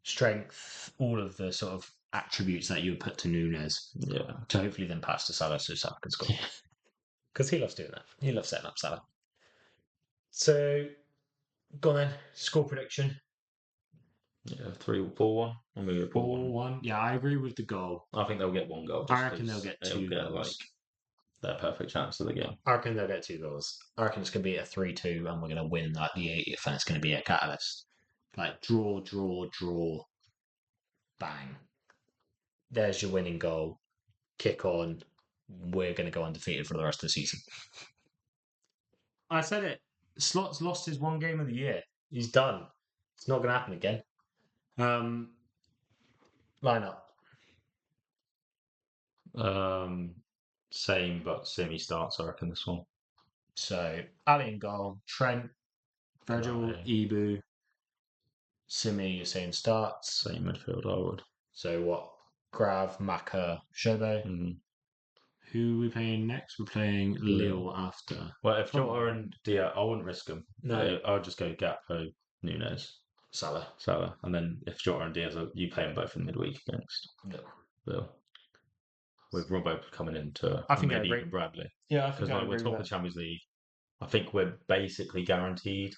strength, all of the sort of attributes that you would put to Nunes Yeah. to hopefully then pass to Salah so Salah can score. Because he loves doing that. He loves setting up Salah. So, go on then. Score prediction. Yeah, 3-4-1. I'm going to go 4-1. 4-1. Yeah, I agree with the goal. I think they'll get one goal. I reckon they'll get it'll 2 get, goals. like, their perfect chance of the game. I reckon they'll get 2 goals. I reckon it's going to be a 3-2 and we're going to win like the 80th and it's going to be a catalyst. Like draw, bang. There's your winning goal. Kick on. We're going to go undefeated for the rest of the season. I said it. Slot's lost his 1 game of the year. He's done. It's not going to happen again. Line up. Same, but Simi starts, I reckon, this one. So, Ali in goal. Trent, Virgil, Right. Ibu, Simi, you're saying starts. Same midfield, I would. So what? Grav, Maka, Shobo. Mm-hmm. Who are we playing next? We're playing Lille after. Well, if Jota and Diaz, I wouldn't risk them. No. I would just go Gakpo, Nunes, Salah. and then if Jota and Diaz, you play them both in midweek against Lille. With Robbo coming into, I think I maybe agree. even Bradley. Yeah, I Because think I we're agree top with of the Champions League. I think we're basically guaranteed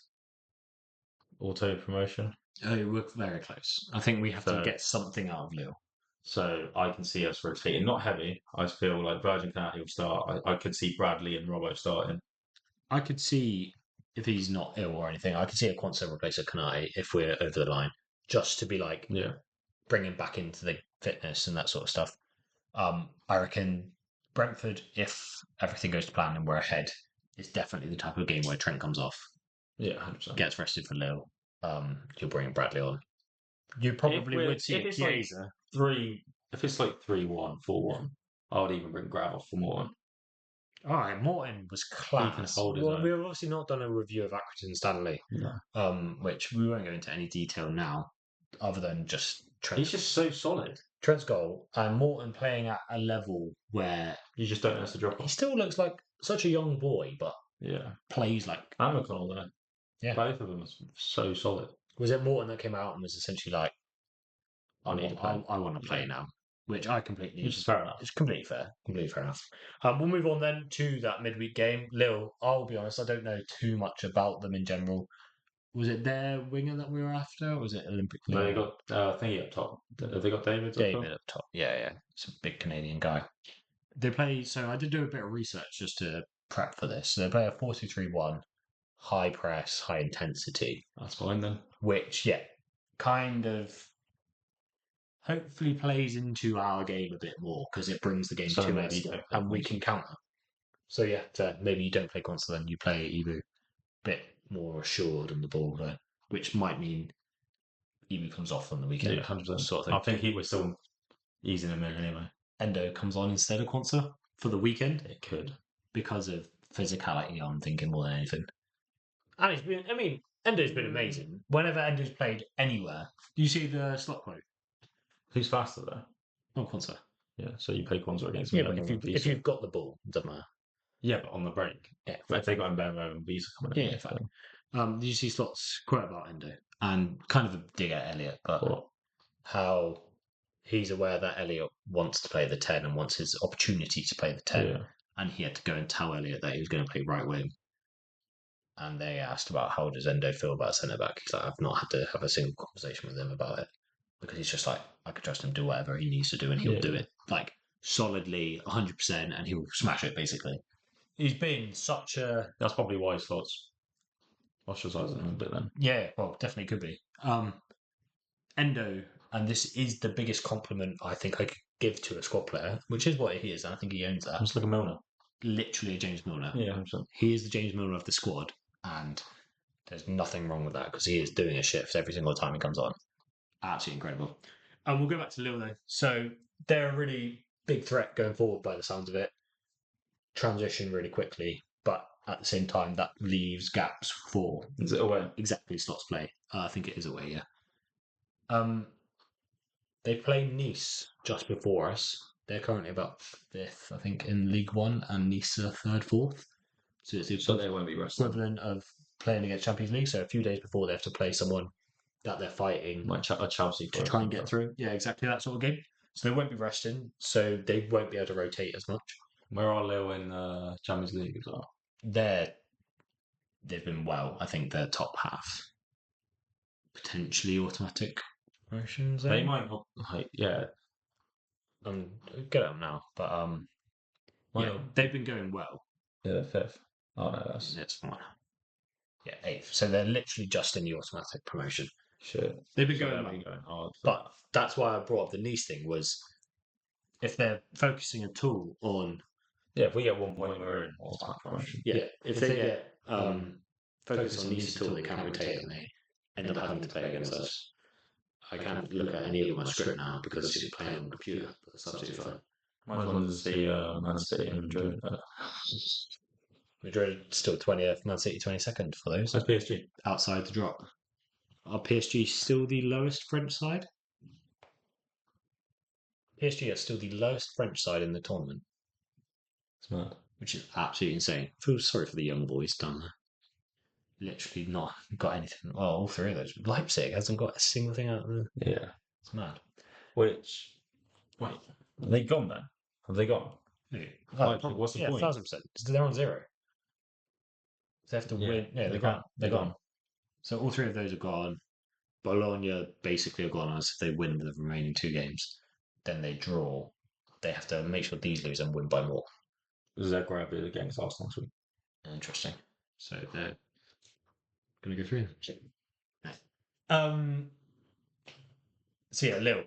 auto promotion. that. Oh, we're very close. I think we have to So- get something out of Lille. So I can see us rotating. Not heavy. I feel like Virgin Canati will start. I could see Bradley and Robbo starting. I could see, if he's not ill or anything, I could see a Quanso replace a Kanai if we're over the line. Just to be like, Yeah. bring him back into the fitness and that sort of stuff. I reckon Brentford, if everything goes to plan and we're ahead, is definitely the type of game where Trent comes off, Yeah, 100%. gets rested for Lille. You'll bring Bradley on. You probably would see if a it's like Chiesa. if it's like 3-1, 4-1, I would even bring Grav off for Morton. All right, Morton was class. hold his Well, own. we've obviously not done a review of Accrington Stanley, No. which we won't go into any detail now, other than just Trent's, He's just so solid. Trent's goal and Morton playing at a level where You just don't know to drop he off. still looks like such a young boy, but Yeah. plays like. And McConnell there. Yeah. Both of them are so solid. Was it Morton that came out and was essentially like, I need to play. I want to play now, which I completely. Which is fair enough. It's completely fair. Completely fair enough. We'll move on then to that midweek game. Lille, I'll be honest, I don't know too much about them in general. Was it their winger that we were after, or was it Olympic? No, they got thingy up top. Have they got David? David up top. Yeah. It's a big Canadian guy. They play. So I did do a bit of research just to prep for this. So they play a 4-2-3-1, high press, high intensity. That's fine then. Which, kind of hopefully plays into our game a bit more because it brings the game So to maybe us you don't play and we Quincy. can counter. So maybe you don't play Constantine, then you play Ibu, bit more assured on the ball, though, which might mean Ibu comes off on the weekend. Yeah, 100%. Sort of thing. I think we're still easing him in anyway. Endo comes on instead of Quansa for the weekend It could. because of physicality. I'm thinking more than anything. And Endo's been amazing. Whenever Endo's played anywhere, do you see the slot quote? Who's faster though? Oh, Quansa. Yeah, so you play Kwanzaa against Yeah, me. but if you've got the ball, it doesn't matter. Yeah, but on the break. Yeah, But if they got Mbemo and Visa coming in. Yeah, fine. Did you see Slot's quote about Endo? And kind of a dig at Elliot, but What? how he's aware that Elliot wants to play the 10 and wants his opportunity to play the 10. Yeah. And he had to go and tell Elliot that he was going to play right wing. And they asked about how does Endo feel about centre back. He's like, I've not had to have a single conversation with him about it. Because he's just like, I could trust him to do whatever he needs to do and he'll do it. Like, solidly, 100%, and he'll smash it, basically. He's been such a... That's probably why Slot's ostracising him a bit then. Yeah, well, definitely could be. Endo, and this is the biggest compliment I think I could give to a squad player, which is what he is, and I think he owns that. It's like a Milner. Literally a James Milner. Yeah, 100%. He is the James Milner of the squad, and there's nothing wrong with that because he is doing a shift every single time he comes on. Absolutely incredible. And we'll go back to Lille though. So they're a really big threat going forward by the sounds of it. Transition really quickly, but at the same time that leaves gaps for Is it away? exactly Slot's play. I think it is away, yeah. They play Nice just before us. They're currently about 5th, I think, in League One, and Nice are 3rd, 4th. So it's the So they won't be resting. equivalent of playing against Champions League. So a few days before they have to play someone that they're fighting Like Chelsea for to try and get through. Yeah, exactly that sort of game. So they won't be resting, so they won't be able to rotate as much. Where are Lille in Champions League as well? They've been well. I think they're top half. Potentially automatic promotions. They might not. Like, yeah, Get them now, but might yeah, not. they've been going well. Yeah, they're fifth. Oh no, that's That's fine. Yeah, eighth. So they're literally just in the automatic promotion. shit. They've been So going they've well. going hard. But that's why I brought up the Nice thing was if they're focusing at all on yeah, if we get 1 point, we're in automatic promotion. if they get focus on Nice at all, they can't rotate and they end up having to play against us. I can't look at any of my script now because it's playing on the computer. But it's absolutely fine. My one is the Man City and Madrid. Madrid still 20th, Man City 22nd for those. That's PSG. Outside the drop. Are PSG still the lowest French side? PSG are still the lowest French side in the tournament. It's mad. Which is absolutely insane. I feel sorry for the young boys down there. Literally not got anything. Well, all three of those. Leipzig hasn't got a single thing out of them. Yeah. It's mad. Wait, are they gone then? Have they gone? Leipzig, what's the point? 1,000%. They're on 0. They have to win. Yeah, they're gone. They're gone. So all three of those are gone. Bologna basically are gone as if they win the remaining 2 games. Then they draw. They have to make sure these lose and win by more. Zagreb is against Arsenal this week. Interesting. So they're going to go through. So yeah, Lille.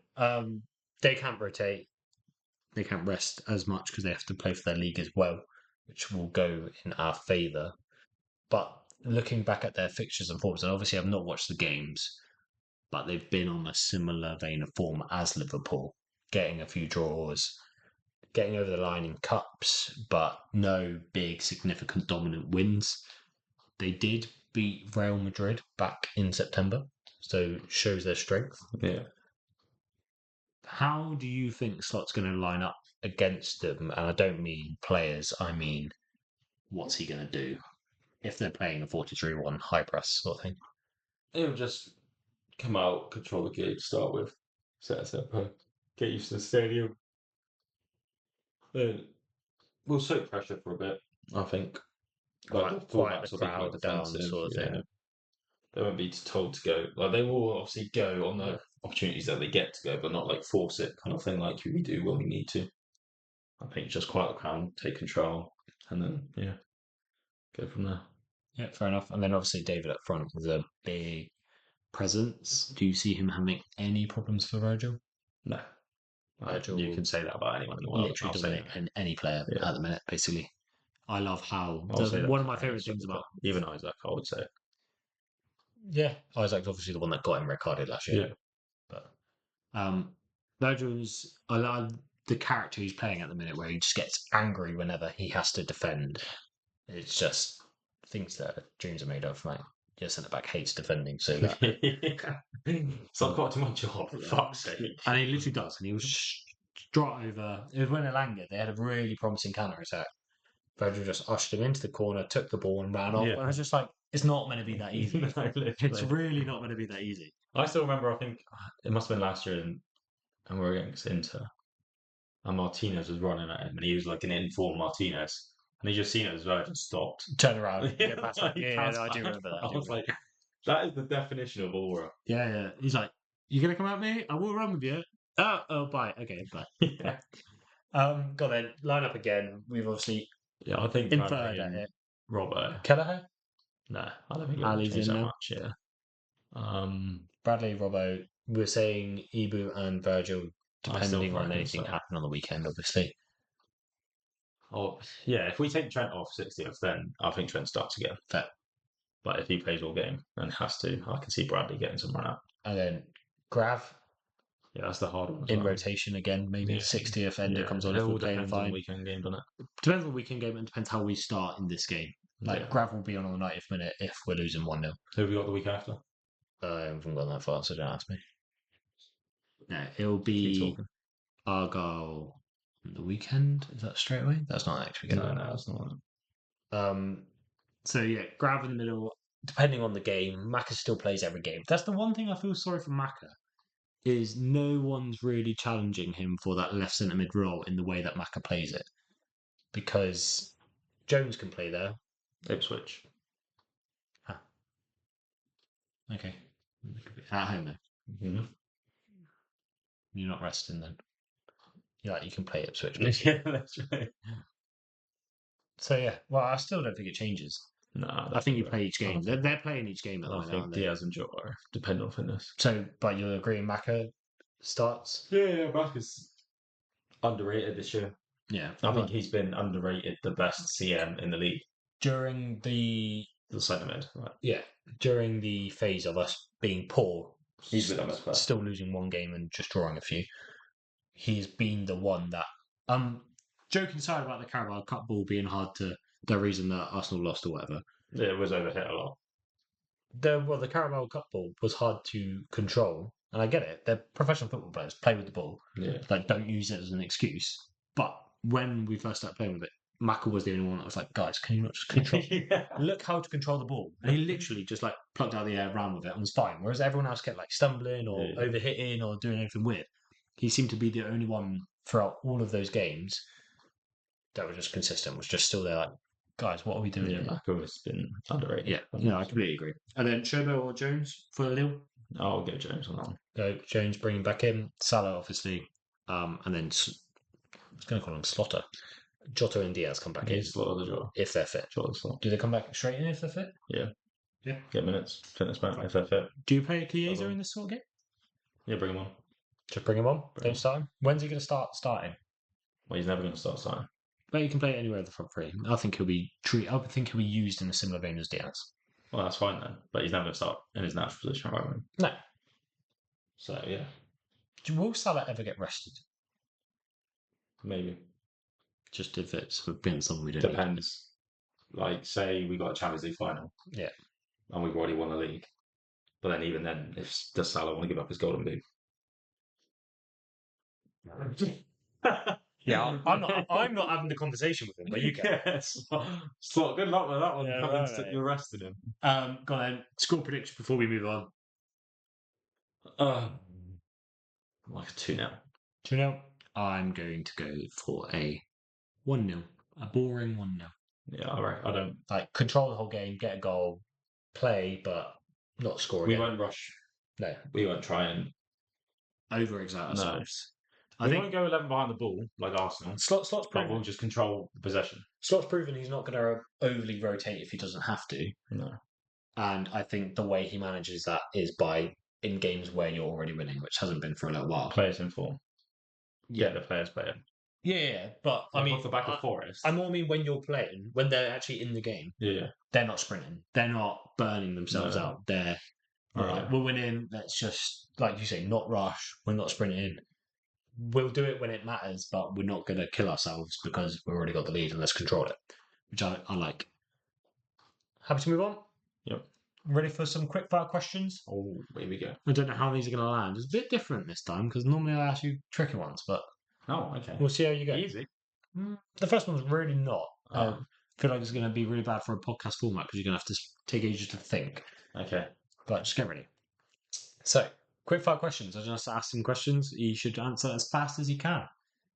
They can't rotate. They can't rest as much because they have to play for their league as well, which will go in our favour. But looking back at their fixtures and forms, and obviously I've not watched the games, but they've been on a similar vein of form as Liverpool, getting a few draws, getting over the line in cups, but no big, significant, dominant wins. They did beat Real Madrid back in September, so shows their strength. Yeah. How do you think Slot's going to line up against them? And I don't mean players, I mean what's he going to do if they're playing a 4-3-1 high press sort of thing? He'll just come out, control the game to start with, set us up, get used to the stadium. Then we'll soak pressure for a bit, I think. Quiet the crowd down sort of thing. They won't be told to go. Like they will obviously go on the opportunities that they get to go, but not like force it kind of thing like we do when we need to. I think just quiet the crowd, take control, and then go from there. Yeah, fair enough. And then obviously David up front with a big presence. Do you see him having any problems for Virgil? No. Virgil, you can say that about anyone in the world. Literally dominate any player at the minute, basically. I love how one of my favourite things about even Isaac, I would say. Yeah, Isaac's obviously the one that got him red carded last year. Yeah. But Virgil's I like the character he's playing at the minute where he just gets angry whenever he has to defend. It's just things that dreams are made of, like your centre back hates defending, so that it's not quite too much job, for fuck's sake. And he literally does, and he was straight over. It was when Elanga, they had a really promising counter attack. Virgil just ushered him into the corner, took the ball, and ran off. And I was just like, it's not meant to be that easy. It's really not going to be that easy. I still remember, I think it must have been last year, and we were against Inter. And Martinez was running at him, and he was like an informed Martinez. And he just seen it as Virgil stopped. Turn around. Yeah, I do remember that. I was like, that is the definition of aura. Yeah. He's like, you going to come at me? I will run with you. Oh, bye. Okay, bye. Yeah. Go then. Line up again. We've obviously I think inferred at it. Robert. Kelleher? No, I don't think Ali's in that now. much. Yeah. Bradley, Robbo. We're saying Ibu and Virgil, depending on anything happening on the weekend, obviously. Oh yeah, if we take Trent off 60th, then I think Trent starts again. Fair. But if he plays all game and has to, I can see Bradley getting some run out. And then Grav. Yeah, that's the hard one. In rotation again, maybe 60th Ender comes on if we're playing fine. Weekend game, doesn't it? Depends on the weekend game and depends how we start in this game. Like Grav will be on the 90th minute if we're losing 1-0. Who have we got the week after? I haven't gone that far, so don't ask me. No, it'll be Argyle on the weekend. Is that straight away? That's not next weekend. No, that's not. So yeah, grab in the middle. Depending on the game, Maka still plays every game. That's the one thing I feel sorry for Maka is no one's really challenging him for that left centre mid role in the way that Maka plays it, because Jones can play there. Ipswich. Okay, at home though. Mm-hmm. You're not resting then. You can play Ipswich. Yeah, that's right. So yeah, well, I still don't think it changes. No, I think you play each game. I They're playing each game at the I moment, think aren't they? Diaz and Jota depend on fitness. So, but you're agreeing Maka starts? Yeah, Barker's underrated this year. Yeah, I think he's been underrated, the best CM in the league. during the centre mid. Right. during the phase of us being poor, He's been our best player. still losing one game and just drawing a few. He's been the one that joking aside about the Carabao Cup ball being hard to the reason that Arsenal lost or whatever. Yeah, it was overhit a lot. The Carabao Cup ball was hard to control, and I get it. They're professional football players, play with the ball. Yeah. Like, don't use it as an excuse. But when we first started playing with it, Maka was the only one that was like, guys, can you not just control? Look how to control the ball. And he literally just like plucked out the air, ran with it, and was fine. Whereas everyone else kept like stumbling or overhitting or doing anything weird. He seemed to be the only one throughout all of those games that was just consistent, was just still there like, guys, what are we doing? Yeah, Maka has been underrated. Yeah, no, I completely agree. And then Shobo or Jones for Lille? I'll go Jones on that one. Go Jones, bringing back in. Salah, obviously. And then I was going to call him Slaughter. Jota and Diaz come back in. Slaughter the Jota. If they're fit. Jota slot. Do they come back straight in if they're fit? Yeah. Yeah. Get minutes. Fitness back if they're fit. Do you play Chiesa in this sort of game? Yeah, bring him on. Just bring him on. Bring Don't him. start him. When's he going to start starting? Well, he's never going to start starting. But he can play anywhere at the front three. I think he'll be used in a similar vein as Diaz. Well, that's fine then. But he's never going to start in his natural position right wing. No. So, yeah. Will Salah ever get rested? Maybe. Just if it's been something we don't Depends. Like, say we got a Champions League final. Yeah. And we've already won the league. But then even then, does Salah want to give up his golden boot? Yeah, I'm not having the conversation with him, but you can. Yes. Slot, good luck with that one. Yeah, You're resting him. Go on then. Score prediction before we move on. Like a 2-0. 2-0. I'm going to go for a 1-0. A boring 1-0. Yeah, all right. I don't. Like, control the whole game, get a goal, play, but not score We again. won't rush. No. We won't try and Overexert ourselves. I think won't go 11 behind the ball like Arsenal. Slot's But proven. we'll just control the possession. Slot's proven he's not going to overly rotate if he doesn't have to. No. And I think the way he manages that is by in games where you're already winning, which hasn't been for a little while. Players in form. Yeah. Get the players playing. Yeah, but Like I mean, off the back of Forest. I more mean when you're playing, when they're actually in the game, Yeah. they're not sprinting, they're not burning themselves No. out. They're all right. We're winning. Let's just, like you say, not rush. We're not sprinting. We'll do it when it matters, but we're not going to kill ourselves because we've already got the lead and let's control it, which I like. Happy to move on? Yep. Ready for some quick fire questions? Oh, here we go. I don't know how these are going to land. It's a bit different this time because normally I ask you tricky ones, but Oh, okay. we'll see how you go. Easy. The first one's really not. I Oh. feel like it's going to be really bad for a podcast format because you're going to have to take ages to think. Okay. But just get ready. So, quick fire questions. I just ask him questions. He should answer as fast as he can.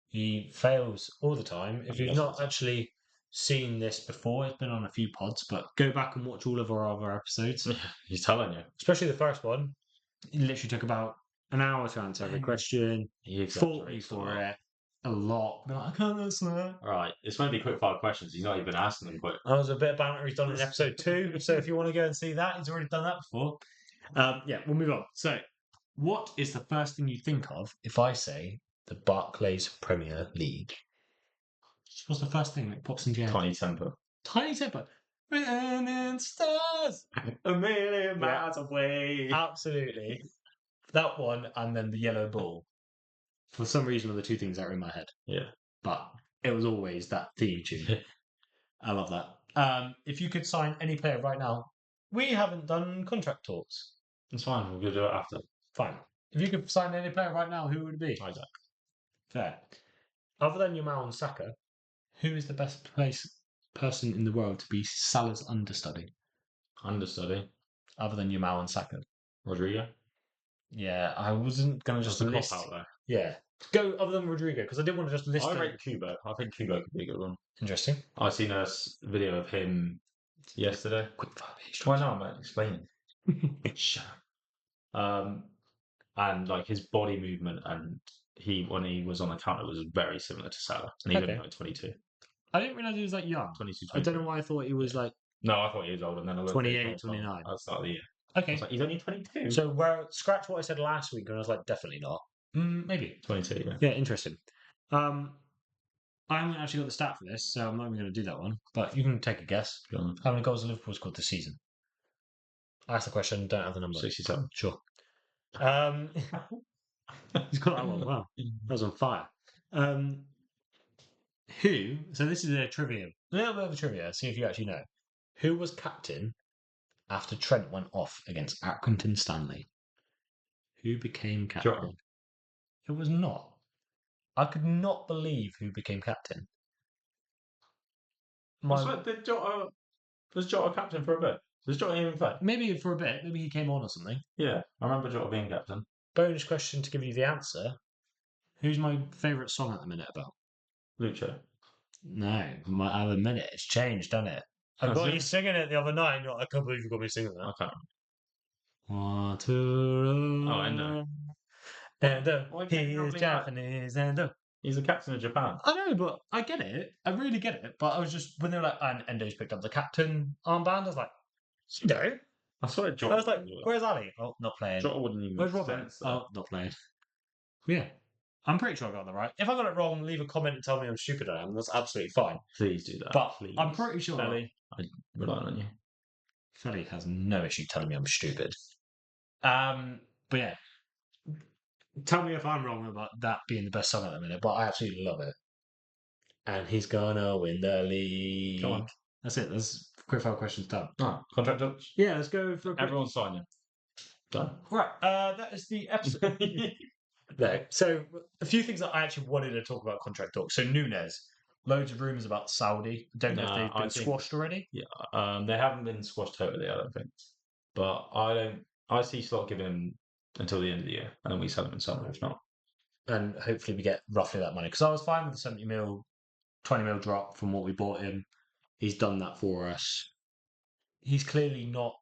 He fails all the time. If you've not actually seen this before, it's been on a few pods, but go back and watch all of our other episodes. He's telling you. Especially the first one. It literally took about an hour to answer every question. He Fought me for it a lot. But I can't answer that. Right. It's meant to be quick fire questions. He's not even asking them quick. That was a bit of banter he's done in episode 2. So if you want to go and see that, he's already done that before. Yeah, we'll move on. So, what is the first thing you think of if I say the Barclays Premier League? What's the first thing that pops into your head? Tiny temper. Tiny Temper. Written in stars. A million miles away. Absolutely. That one and then the yellow ball. For some reason, are the two things that are in my head. Yeah. But it was always that theme tune. I love that. If you could sign any player right now, we haven't done contract talks. It's fine. We'll do it after. Fine. If you could sign any player right now, who would it be? Isaac. Fair. Other than Yamal and Saka, who is the best place person in the world to be Salah's understudy, Understudy. other than Yamal and Saka? Rodrigo. Yeah, I wasn't gonna just That's a list. cop out, though. Yeah, go other than Rodrigo because I didn't want to just list. I them. rate Kubo. I think Kubo could be a good one. Interesting. I seen a video of him yesterday. Quick fire. Why not, mate? Explain. Shut up. And like his body movement and when he was on the counter was very similar to Salah, and he's only Okay. like 22. I didn't realize he was like young. 22, I don't know 23. why I thought he was like No, I thought he was older. And then I looked 28, at his profile 29. at the start of the year. I okay. was like, he's only 22. So where scratch what I said last week, and I was like, definitely not. Maybe. 22, yeah. Yeah, interesting. I haven't actually got the stat for this, so I'm not even going to do that one. But you can take a guess. Go on. How many goals have Liverpool scored this season? I asked the question, don't have the number. 67. Sure. He's got that one. Wow, that was on fire. Who? So this is a little bit of a trivia. See if you actually know. Who was captain after Trent went off against Accrington Stanley? Who became captain? Jota. It was not. I could not believe who became captain. Was Jota captain for a bit? Was Jota even play? Maybe for a bit. Maybe he came on or something. Yeah, I remember Jota being captain. Bonus question to give you the answer. Who's my favourite song at the minute about? Lucho. No, my other minute. It's changed, hasn't it? I Has got it? you singing it the other night. And you're like, I can't believe you got me singing that. I can't Water. Oh, Endo. Endo. Why He can't you not is believe that? Japanese. Endo. He's the captain of Japan. I know, but I get it. I really get it. But I was just, when they were like, and Endo's picked up the captain armband, I was like, no. I swear Jota. I was like, where's Ali? Oh, not playing. Jota wouldn't even Where's make Robert? sense, though. Oh, not playing. Yeah. I'm pretty sure I got that right. If I got it wrong, leave a comment and tell me I'm stupid I am. That's absolutely fine. Please do that. But please. I'm pretty sure. Felly, I rely on you. Felly has no issue telling me I'm stupid. But yeah. Tell me if I'm wrong about that being the best song at the minute, but I absolutely love it. And he's gonna win the league. Come on. That's it. That's quickfire questions done. Oh, contract talks. Yeah, let's go for a quick... Everyone's signing. Done. Right, that is the episode. No, so a few things that I actually wanted to talk about contract talk. So Nunes, loads of rumours about Saudi. Don't know if they've been squashed already. Yeah, they haven't been squashed totally, I don't think. But I see Slot giving him until the end of the year, and then we sell him in summer if not. And hopefully we get roughly that money. Because I was fine with the 70 mil, 20 mil drop from what we bought him. He's done that for us. He's clearly not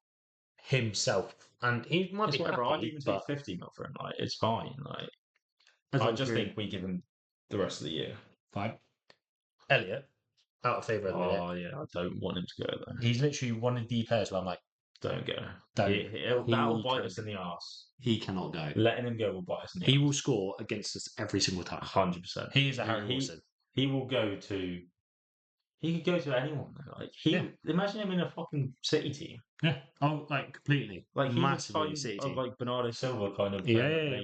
himself, and he might be whatever. happy, I'd even take 50 mil for him. Like, it's fine. Like, as I long just as think we give him the rest of the year. fine. Elliot, out of favour at the minute. Oh yeah, I don't want him to go though. He's literally one of the players where I'm like, Don't go. don't. That'll bite us in the arse. He cannot go. Letting him go will bite us in the He arse. will score against us every single time. 100%. He is a Harry Wilson. He will go to. He could go to anyone. Like imagine him in a fucking City team. Yeah. Oh, like completely. Like he's massively a City type team. of like Bernardo Silva kind of. Yeah.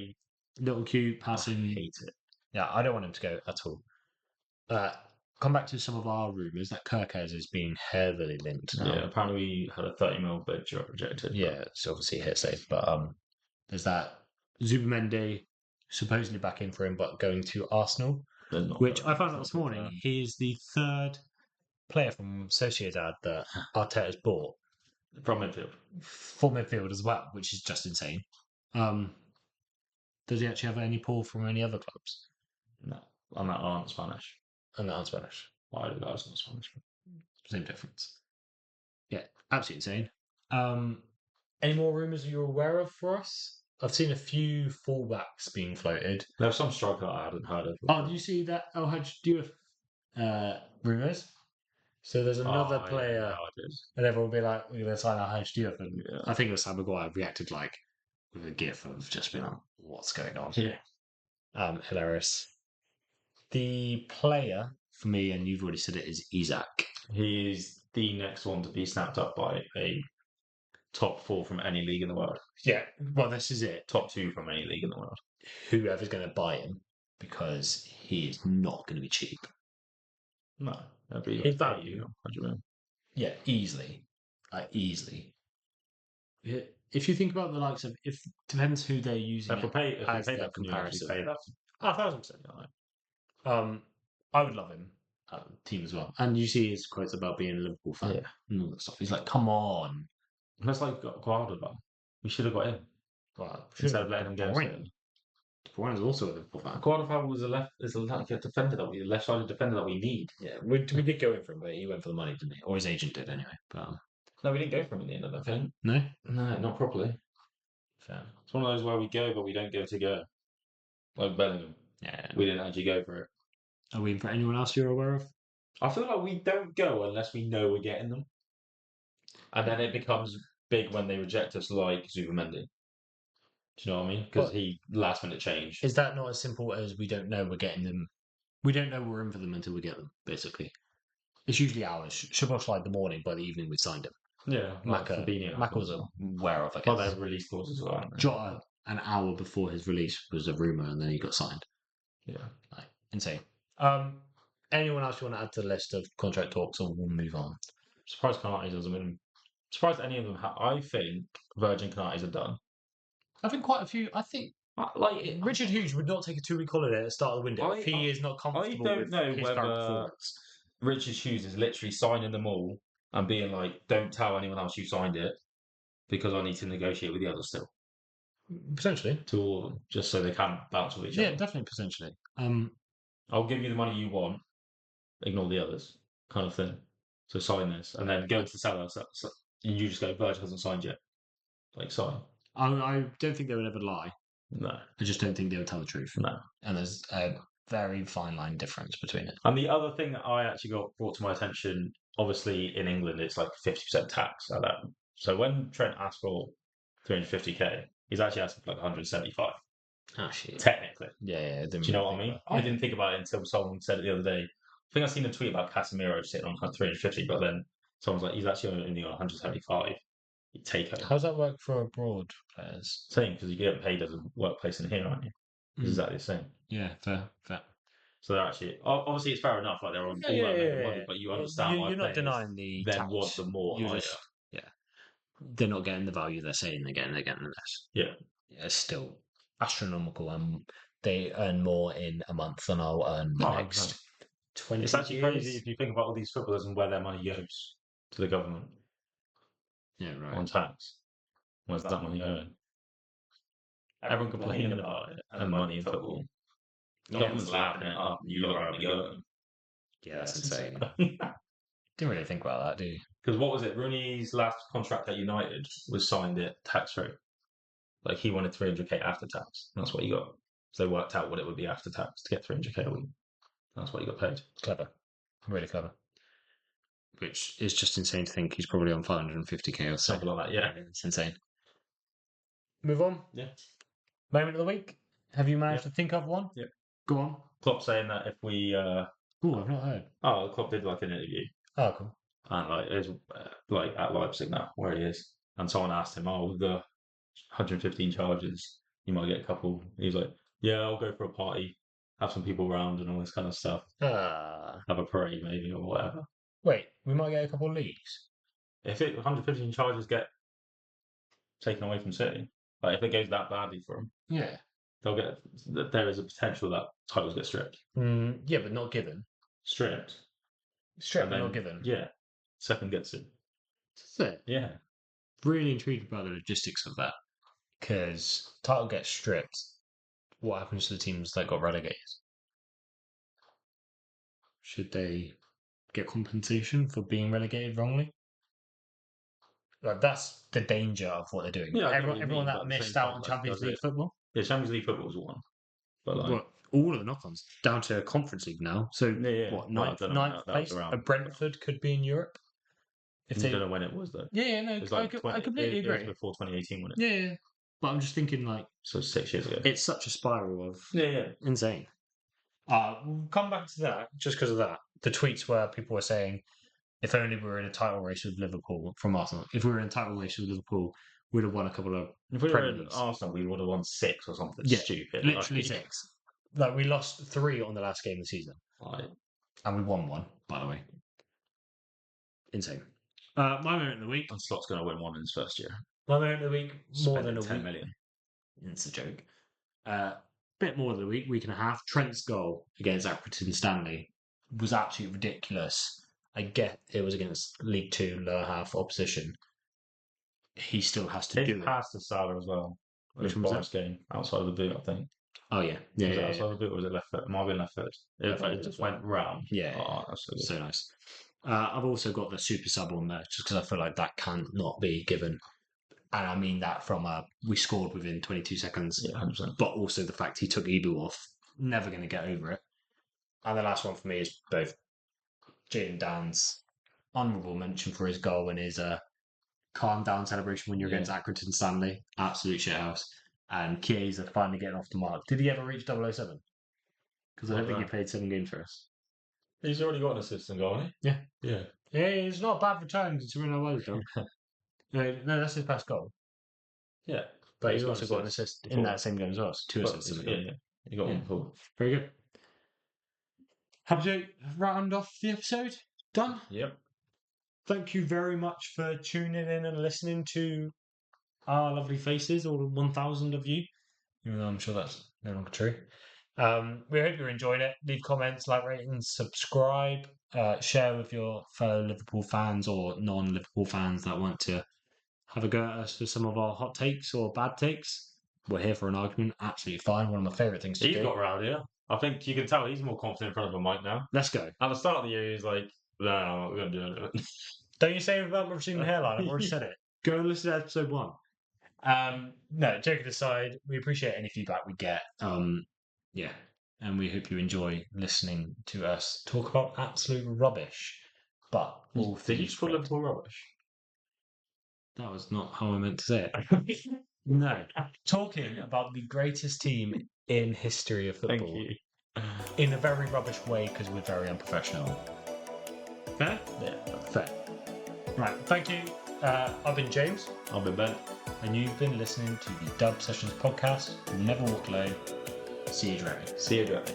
Little cute passing. I hate it. Yeah, I don't want him to go at all. Come back to some of our rumours that Kirkez is being heavily linked now. Yeah, apparently we had a 30 mil bid rejected. Yeah, it's obviously hit safe. But there's that Zubimendi supposedly back in for him, but going to Arsenal, which I found out this morning. He is the third player from Sociedad that Arteta's bought from midfield. For midfield as well, which is just insane. Does he actually have any pull from any other clubs? No, and that aren't Spanish. And that aren't Spanish. Why do guys not Spanish? Same difference. Yeah, absolutely insane. Any more rumours you're aware of for us? I've seen a few fullbacks being floated. There's some striker I hadn't heard of. Oh, did you see that El Hadj Diouf rumours? So there's another player, and everyone will be like, "We're going to sign El Hadj Diouf," and I think it was Sam Maguire reacted like with a gif of just being like, "What's going on?" Yeah, hilarious. The player for me, and you've already said it, is Isak. He is the next one to be snapped up by a top 4 from any league in the world. Yeah, well, this is it. Top 2 from any league in the world. Whoever's going to buy him, because he is not going to be cheap. No, that'd be his value. Yeah, easily, easily. If you think about the likes of, if depends who they're using. If we pay that comparison. Pay that. 1,000%. I would love him. team as well. And you see his quotes about being a Liverpool fan and all that stuff. He's like, come on. And that's like Guardiola. We should have got him Well, instead of letting him go. De Bruyne is also a Liverpool fan. Guardiola was like a defender left-sided defender that we need. Yeah, we did go in for him, but he went for the money, didn't he? Or his agent did anyway. But No, we didn't go for him in the end of that thing. no, No, not properly. fair. It's one of those where we go, but we don't go to go. Like Bellingham. Yeah. We didn't actually go for it. Are we in for anyone else you're aware of? I feel like we don't go unless we know we're getting them. And then it becomes big when they reject us, like Zubimendi. Do you know what I mean? Because he last minute changed. Is that not as simple as we don't know we're getting them? We don't know we're in for them until we get them, basically. It's usually hours. Shabosh like the morning, by the evening we signed him. Yeah, Maka was aware of, I guess. Well, there's release clauses as well. Jota, an hour before his release, was a rumour, and then he got signed. Yeah. Like, insane. Anyone else you want to add to the list of contract talks, or we'll move on? Surprised Canate doesn't win. Surprised any of them. I think Virgin Canates are done. I think quite a few. I think Richard Hughes would not take a 2-week holiday at the start of the window if he is not comfortable with his current performance. Richard Hughes is literally signing them all and being like, "Don't tell anyone else you signed it because I need to negotiate with the others still." Potentially, to all of them, just so they can bounce with each other. Yeah, definitely, potentially. I'll give you the money you want, ignore the others, kind of thing. So sign this, and then go to the seller. So you just go, Virgil hasn't signed yet. Like, sign. I don't think they would ever lie. No. I just don't think they would tell the truth. No. And there's a very fine line difference between it. And the other thing that I actually got brought to my attention, obviously in England, it's like 50% tax at that. So when Trent asked for 350k, he's actually asked for like 175. Oh, shit. Technically. Yeah. Do you know what I mean? I didn't think about it until someone said it the other day. I think I seen a tweet about Casemiro sitting on 350, but then someone's like, he's actually only on 175. You take home. How does that work for abroad players? Same, because you get paid as a workplace in here, aren't you? It's exactly the same. Yeah, fair. So they're actually, obviously, it's fair enough. Like they're on all that making money, but you understand why you're not denying the then tax. want the more. They're not getting the value they're saying they're getting the less. Yeah, it's still astronomical, and they earn more in a month than I'll earn the next 20 It's actually years. crazy if you think about all these footballers and where their money goes to the government. Yeah, right. On tax. Where's that money going? Everyone complaining about it and money in football. Government's laughing it up. You lot are having a go. Yeah, that's insane. Didn't really think about that, do you? Because what was it? Rooney's last contract at United was signed it tax-free. Like he wanted 300k after tax. That's what he got. So they worked out what it would be after tax to get 300k a week. That's what he got paid. Clever. Really clever. Which is just insane to think he's probably on 550k or something like that. Yeah, it's insane. Move on. Yeah. Moment of the week. Have you managed to think of one? Yeah. Go on. Klopp saying that if we. Oh, I've not heard. Oh, Klopp did like an interview. Oh, cool. And like it was like at Leipzig now, where he is. And someone asked him, "Oh, the 115 charges, you might get a couple." He's like, "Yeah, I'll go for a party, have some people around, and all this kind of stuff. Have a parade maybe or whatever." Wait, we might get a couple of leagues. If 115 charges get taken away from City, like if it goes that badly for them, yeah, they'll get. There is a potential that titles get stripped. Yeah, but not given. Stripped, but not given. Yeah, second gets it. That's it. Yeah, really intrigued by the logistics of that, because title gets stripped. What happens to the teams that got relegated? Should they get compensation for being relegated wrongly? Like that's the danger of what they're doing. Yeah, everyone that missed out on Champions League football. Yeah, Champions League football was one. But like, all of the knock-ons down to Conference League now. So what? Ninth place? A Brentford could be in Europe. If they don't know when it was though. Yeah, no, I completely agree. It was before 2018, wasn't it? Yeah, but I'm just thinking like. So 6 years ago. It's such a spiral of. Yeah. Insane. We'll come back to that just because of that. The tweets where people were saying, if only we were in a title race with Liverpool from Arsenal. If we were in a title race with Liverpool, we'd have won a couple of. If we were in Arsenal, we would have won 6 or something stupid. Literally 6. Like we lost 3 on the last game of the season. Right. And we won 1, by the way. Insane. My moment of the week. And Slot's going to win 1 in his first year. My moment of the week, more than a 10 week. million. It's a joke. Bit more than a week and a half. Trent's goal against Accrington Stanley was absolutely ridiculous. I get it was against League Two lower half opposition. He still has to They do it. passed to Salah as well. Which Which one was Boris game outside of the boot, I think. Oh yeah, yeah, Was it yeah, outside of the boot or was it left foot? Might have been left foot. Left foot, It just went round. yeah. Oh, that's so good. So nice. I've also got the super sub on there just because I feel like that can't not be given. And I mean that from we scored within 22 seconds, Yeah, 100%. but also the fact he took Ibu off. Never going to get over it. And the last one for me is both Jayden Dan's honourable mention for his goal and his calm down celebration when you're against Accrington Stanley. Absolute shithouse. And Chiesa finally getting off the mark. Did he ever reach 007? Because I don't think he played 7 games for us. He's already got an assist and goal, hasn't he? Yeah. Yeah. Yeah, it's not a bad return considering how well he's done. No, that's his best goal. Yeah. But he's also got an assist in that same game as well. So 2 assists in the goal. Yeah. He got one before. Very good. Happy to round off the episode. Done. Yep. Thank you very much for tuning in and listening to our lovely faces, all 1,000 of you. Even though I'm sure that's no longer true. We hope you're enjoying it. Leave comments, like, ratings, subscribe, share with your fellow Liverpool fans or non-Liverpool fans that want to have a go at us for some of our hot takes or bad takes. We're here for an argument. Absolutely fine. One of my favourite things to do. He's got rowdier. I think you can tell he's more confident in front of a mic now. Let's go. At the start of the year, he's like, no, we're going to do it. Don't you say about my receding hairline? I've already said it. Go and listen to episode 1. No, joking aside, we appreciate any feedback we get. Yeah, and we hope you enjoy listening to us talk about absolute rubbish. But all Did you just call Liverpool rubbish? That was not how I meant to say it. No, talking about the greatest team in history of football. Thank you. In a very rubbish way because we're very unprofessional. Fair? Yeah. Fair. Right, thank you. I've been James. I've been Ben. And you've been listening to the Dub Sessions podcast. Never walk alone. See you directly. See you directly.